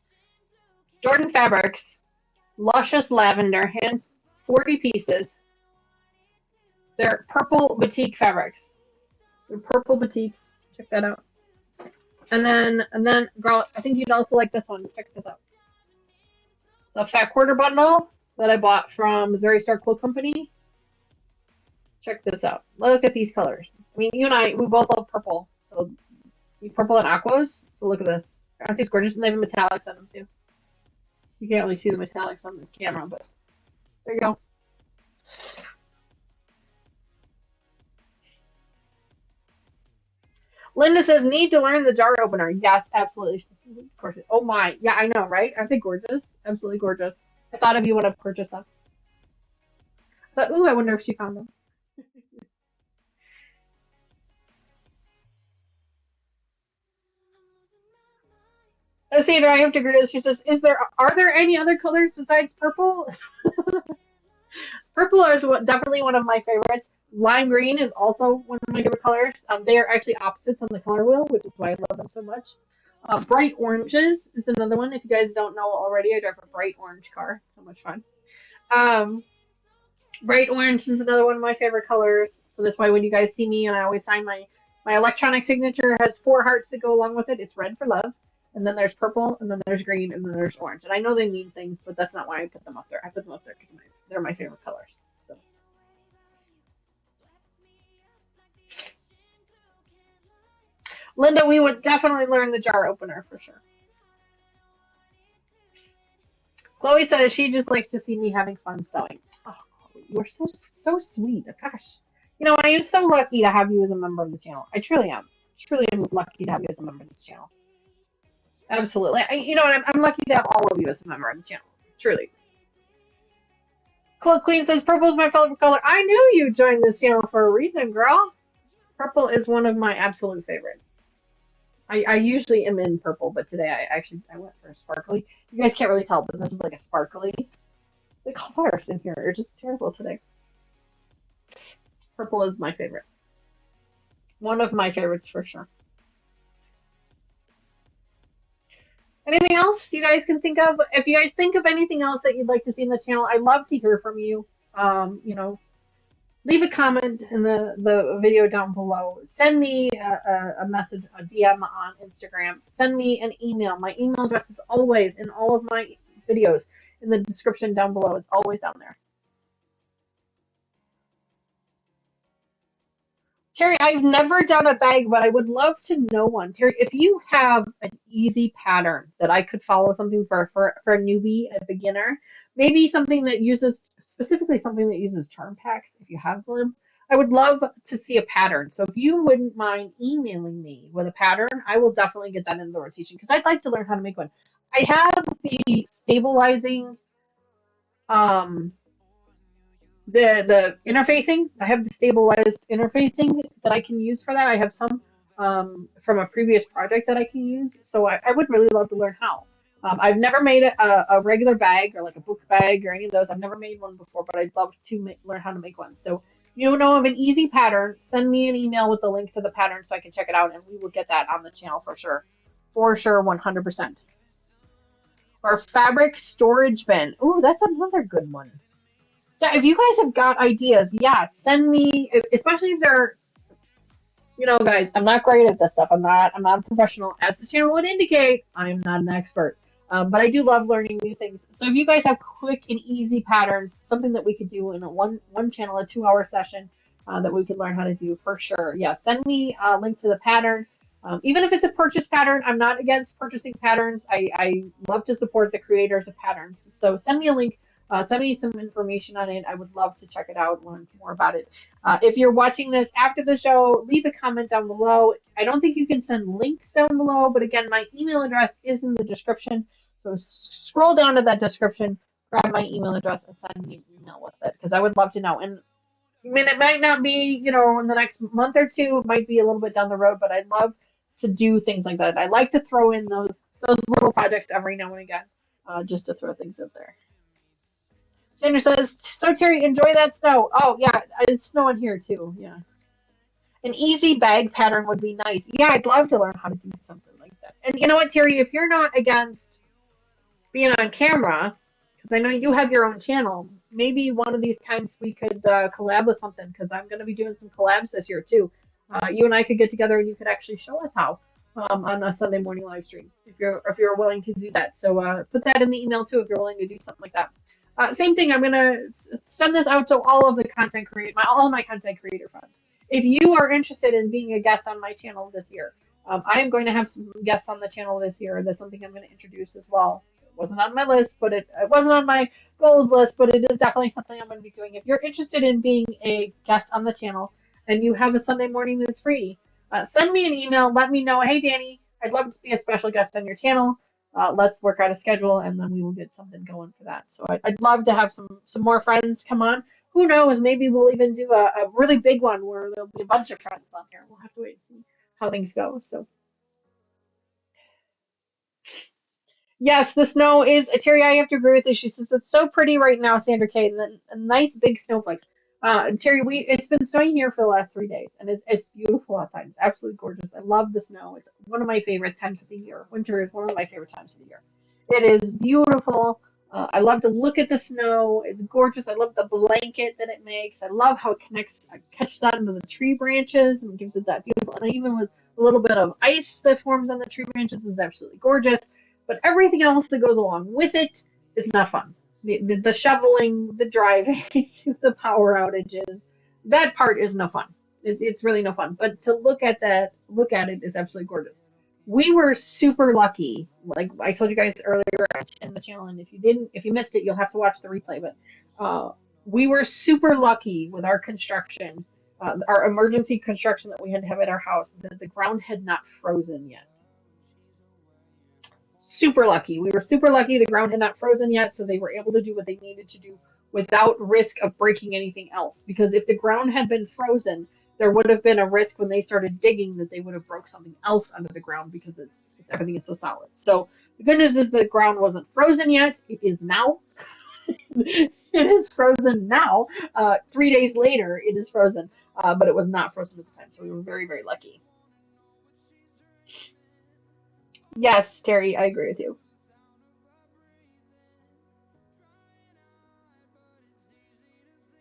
Jordan Fabrics, luscious lavender, hand 40 pieces. They're purple batik fabrics. They're purple batiks. Check that out. And then, girl, I think you'd also like this one. Check this out. It's a fat quarter bundle that I bought from Missouri Star Quilt Company. Check this out. Look at these colors. I mean, you and I, we both love purple. So, purple and aquas. So look at this. Aren't these gorgeous? And they have metallics on them too. You can't really see the metallics on the camera, but there you go. Linda says, need to learn the jar opener. Yes, absolutely. Of course. Oh my. Yeah, I know, right? Aren't they gorgeous? Absolutely gorgeous. I thought of you when I purchased them. I thought, ooh, I wonder if she found them. Sandra, I have to agree with she says, are there any other colors besides purple? Purple is definitely one of my favorites. Lime green is also one of my favorite colors. They are actually opposites on the color wheel, which is why I love them so much. Bright oranges is another one. If you guys don't know already, I drive a bright orange car. It's so much fun. Bright orange is another one of my favorite colors. So that's why when you guys see me and I always sign my electronic signature has 4 hearts that go along with it. It's red for love. And then there's purple, and then there's green, and then there's orange. And I know they mean things, but that's not why I put them up there. I put them up there because they're my favorite colors. So. Linda, we would definitely learn the jar opener for sure. Chloe says she just likes to see me having fun sewing. Oh, you're so sweet. Gosh. You know, I am so lucky to have you as a member of the channel. I truly am. Truly am lucky to have you as a member of this channel. Absolutely. You know, I'm lucky to have all of you as a member of the channel. Truly. Cold Queen says purple is my favorite color. I knew you joined this channel for a reason, girl. Purple is one of my absolute favorites. I usually am in purple, but today I went for a sparkly. You guys can't really tell, but this is like a sparkly. The colors in here are just terrible today. Purple is my favorite. One of my favorites for sure. Anything else you guys can think of? If you guys think of anything else that you'd like to see in the channel, I'd love to hear from you. You know, leave a comment in the video down below. Send me a message, a DM on Instagram. Send me an email. My email address is always in all of my videos in the description down below. It's always down there. Terry, I've never done a bag, but I would love to know one. Terry, if you have an easy pattern that I could follow, something for a newbie, a beginner, maybe something that uses, specifically something that uses turn packs, if you have them, I would love to see a pattern. So if you wouldn't mind emailing me with a pattern, I will definitely get that into the rotation because I'd like to learn how to make one. I have the stabilizing, um, the interfacing. I have the stabilized interfacing that I can use for that. I have some from a previous project that I can use. So I would really love to learn how. I've never made a regular bag or like a book bag or any of those. I've never made one before, but I'd love to learn how to make one. So if you know of an easy pattern, send me an email with the link to the pattern so I can check it out, and we will get that on the channel for sure. For sure, 100%. Or fabric storage bin. Ooh, that's another good one. Yeah, if you guys have got ideas, yeah, send me, especially if they're, you know, guys, I'm not great at this stuff. I'm not a professional. As the channel would indicate, I'm not an expert. But I do love learning new things. So if you guys have quick and easy patterns, something that we could do in a one channel, a 2 hour session that we could learn how to do for sure. Yeah, send me a link to the pattern. Even if it's a purchase pattern, I'm not against purchasing patterns. I love to support the creators of patterns. So send me a link. Send me some information on it. I would love to check it out, learn more about it. If you're watching this after the show, leave a comment down below. I don't think you can send links down below, but again, my email address is in the description. So scroll down to that description, grab my email address, and send me an email with it because I would love to know. And I mean, it might not be, you know, in the next month or two. It might be a little bit down the road, but I'd love to do things like that. I like to throw in those little projects every now and again, just to throw things out there. Sandra says, "So Terry, enjoy that snow." Oh yeah, it's snowing here too. Yeah, an easy bag pattern would be nice. Yeah, I'd love to learn how to do something like that. And you know what, Terry, if you're not against being on camera, because I know you have your own channel, maybe one of these times we could collab with something. Because I'm going to be doing some collabs this year too. You and I could get together, and you could actually show us how on a Sunday morning live stream if you're willing to do that. So put that in the email too if you're willing to do something like that. Same thing. I'm gonna send this out to all of the all my content creator friends. If you are interested in being a guest on my channel this year, I am going to have some guests on the channel this year. That's something I'm going to introduce as well. It wasn't on my list, but it wasn't on my goals list, but it is definitely something I'm going to be doing. If you're interested in being a guest on the channel and you have a Sunday morning that's free, send me an email. Let me know. Hey, Danny, I'd love to be a special guest on your channel. Let's work out a schedule, and then we will get something going for that. So I'd love to have some more friends come on. Who knows? Maybe we'll even do a really big one where there'll be a bunch of friends on here. We'll have to wait and see how things go. So yes, the snow is Terry. I have to agree with you. She says it's so pretty right now, Sandra Kate, and then a nice big snowflake. Terry, it's been snowing here for the last 3 days, and it's beautiful outside. It's absolutely gorgeous. I love the snow. It's one of my favorite times of the year. Winter is one of my favorite times of the year. It is beautiful. I love to look at the snow. It's gorgeous. I love the blanket that it makes. I love how it catches onto the tree branches and gives it that beautiful. And even with a little bit of ice that forms on the tree branches is absolutely gorgeous. But everything else that goes along with it is not fun. The shoveling, the driving, the power outages, that part is no fun. It's really no fun. But to look at it is absolutely gorgeous. We were super lucky. Like I told you guys earlier in the channel, and if you missed it, you'll have to watch the replay. But we were super lucky with our construction, our emergency construction that we had to have at our house, that the ground had not frozen yet. super lucky. We were super lucky the ground had not frozen yet, so they were able to do what they needed to do without risk of breaking anything else. Because if the ground had been frozen, there would have been a risk when they started digging that they would have broke something else under the ground because everything is so solid. So the good news is the ground wasn't frozen yet. It is now. It is frozen now. 3 days later, it is frozen, but it was not frozen at the time. So we were very, very lucky. Yes, Terry, I agree with you.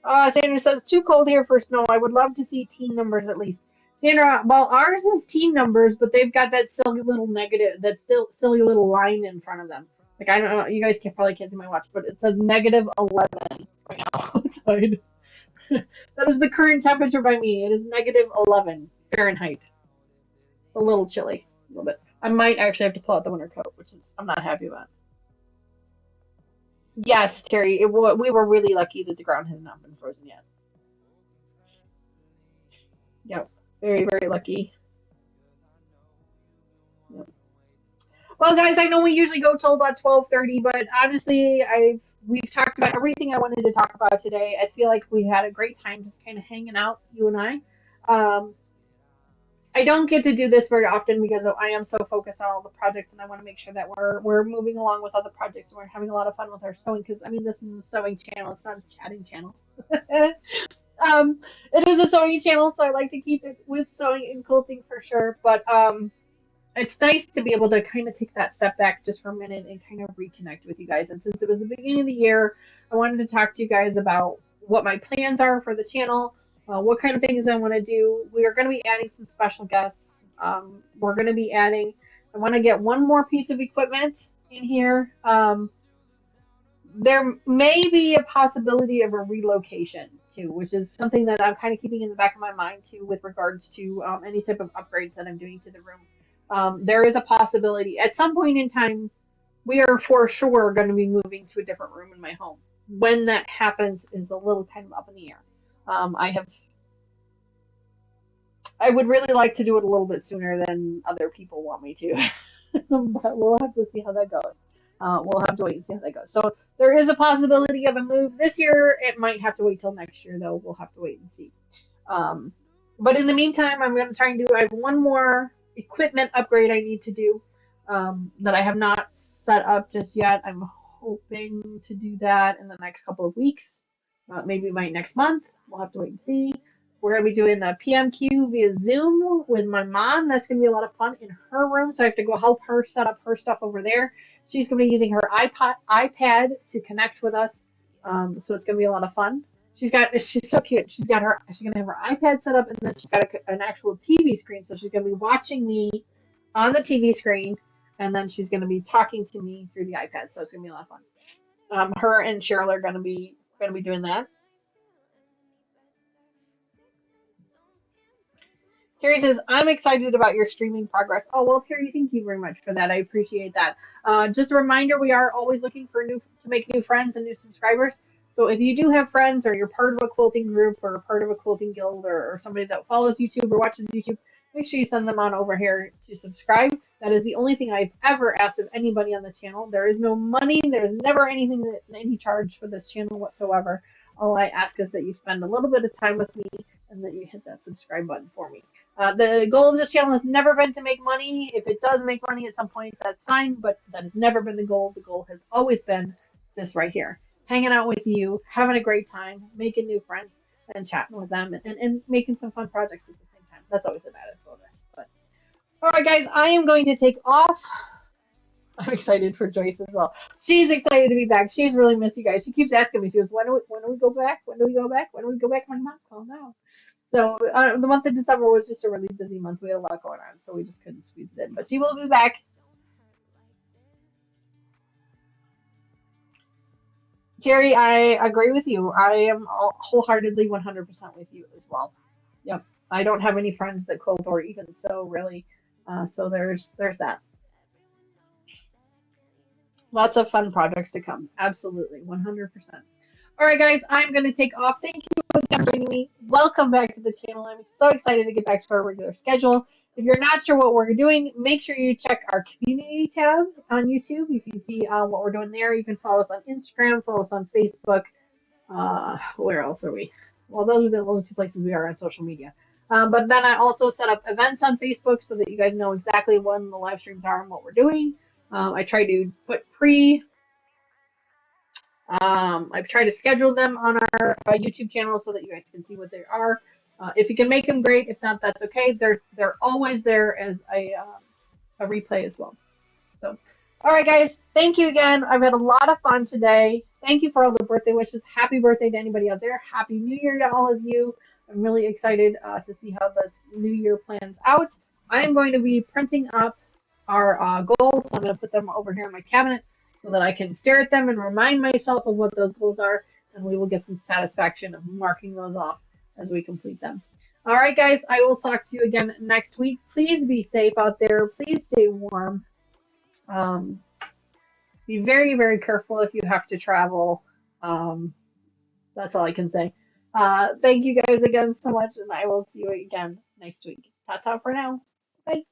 Sandra says, too cold here for snow. I would love to see team numbers at least. Sandra, well, ours is team numbers, but they've got that silly little negative, that still silly little line in front of them. Like, I don't know, you guys probably can't see my watch, but it says -11 right now outside. That is the current temperature by me. It is -11 Fahrenheit. It's a little chilly, a little bit. I might actually have to pull out the winter coat, which is I'm not happy about. Yes, Terry, we were really lucky that the ground had not been frozen yet. Yep, very, very lucky. Yep. Well, guys, I know we usually go till about 12:30, but honestly, we've talked about everything I wanted to talk about today. I feel like we had a great time just kind of hanging out, you and I. Um, I don't get to do this very often because I am so focused on all the projects, and I want to make sure that we're moving along with other projects and we're having a lot of fun with our sewing. Because I mean, this is a sewing channel; it's not a chatting channel. It is a sewing channel, so I like to keep it with sewing and quilting for sure. But it's nice to be able to kind of take that step back just for a minute and kind of reconnect with you guys. And since it was the beginning of the year, I wanted to talk to you guys about what my plans are for the channel, what kind of things I want to do. We are going to be adding some special guests. We're going to be adding, I want to get one more piece of equipment in here. There may be a possibility of a relocation too, which is something that I'm kind of keeping in the back of my mind too, with regards to any type of upgrades that I'm doing to the room. There is a possibility at some point in time we are for sure going to be moving to a different room in my home. When that happens is a little kind of up in the air. I would really like to do it a little bit sooner than other people want me to, but we'll have to see how that goes. We'll have to wait and see how that goes. So there is a possibility of a move this year. It might have to wait till next year, though. We'll have to wait and see. Um, but in the meantime, I'm going to try and do. I have one more equipment upgrade I need to do that I have not set up just yet. I'm hoping to do that in the next couple of weeks, maybe by next month. We'll have to wait and see. We're going to be doing the PMQ via Zoom with my mom. That's going to be a lot of fun in her room. So I have to go help her set up her stuff over there. She's going to be using her iPad to connect with us. So it's going to be a lot of fun. She's so cute. She's going to have her iPad set up, and then she's got an actual TV screen. So she's going to be watching me on the TV screen, and then she's going to be talking to me through the iPad. So it's going to be a lot of fun. Her and Cheryl are going to be doing that. Terry says, I'm excited about your streaming progress. Oh, well, Terry, thank you very much for that. I appreciate that. Just a reminder, we are always looking to make new friends and new subscribers. So if you do have friends or you're part of a quilting group or part of a quilting guild or somebody that follows YouTube or watches YouTube, make sure you send them on over here to subscribe. That is the only thing I've ever asked of anybody on the channel. There is no money. There's never any charge for this channel whatsoever. All I ask is that you spend a little bit of time with me and that you hit that subscribe button for me. The goal of this channel has never been to make money. If it does make money at some point, that's fine, but that has never been the goal. The goal has always been this right here. Hanging out with you, having a great time, making new friends, and chatting with them, and making some fun projects at the same time. That's always an added bonus. But all right, guys, I am going to take off. I'm excited for Joyce as well. She's excited to be back. She's really missed you guys. She keeps asking me, she goes, when do we go back? When do we go back? When do we go back? I'm like, calm down. So the month of December was just a really busy month. We had a lot going on, so we just couldn't squeeze it in. But she will be back. Terry, I agree with you. I am wholeheartedly 100% with you as well. Yep. I don't have any friends that quilt or even sew, really. So there's that. Lots of fun projects to come. Absolutely, 100%. All right, guys, I'm going to take off. Thank you again for joining me. Welcome back to the channel. I'm so excited to get back to our regular schedule. If you're not sure what we're doing, make sure you check our community tab on YouTube. You can see what we're doing there. You can follow us on Instagram, follow us on Facebook. Where else are we? Well, those are the only two places we are on social media. But then I also set up events on Facebook so that you guys know exactly when the live streams are and what we're doing. I try to put I try to schedule them on our YouTube channel so that you guys can see what they are. If you can make them, great. If not, that's okay. They're always there as a replay as well. So, all right, guys, thank you again. I've had a lot of fun today. Thank you for all the birthday wishes. Happy birthday to anybody out there. Happy New Year to all of you. I'm really excited to see how this new year plans out. I'm going to be printing up our goals. I'm going to put them over here in my cabinet so that I can stare at them and remind myself of what those goals are, and we will get some satisfaction of marking those off as we complete them. All right, guys, I will talk to you again next week. Please be safe out there. Please stay warm. Um, be very, very careful if you have to travel. Um, that's all I can say. Thank you guys again so much, and I will see you again next week. Ta-ta for now. Bye.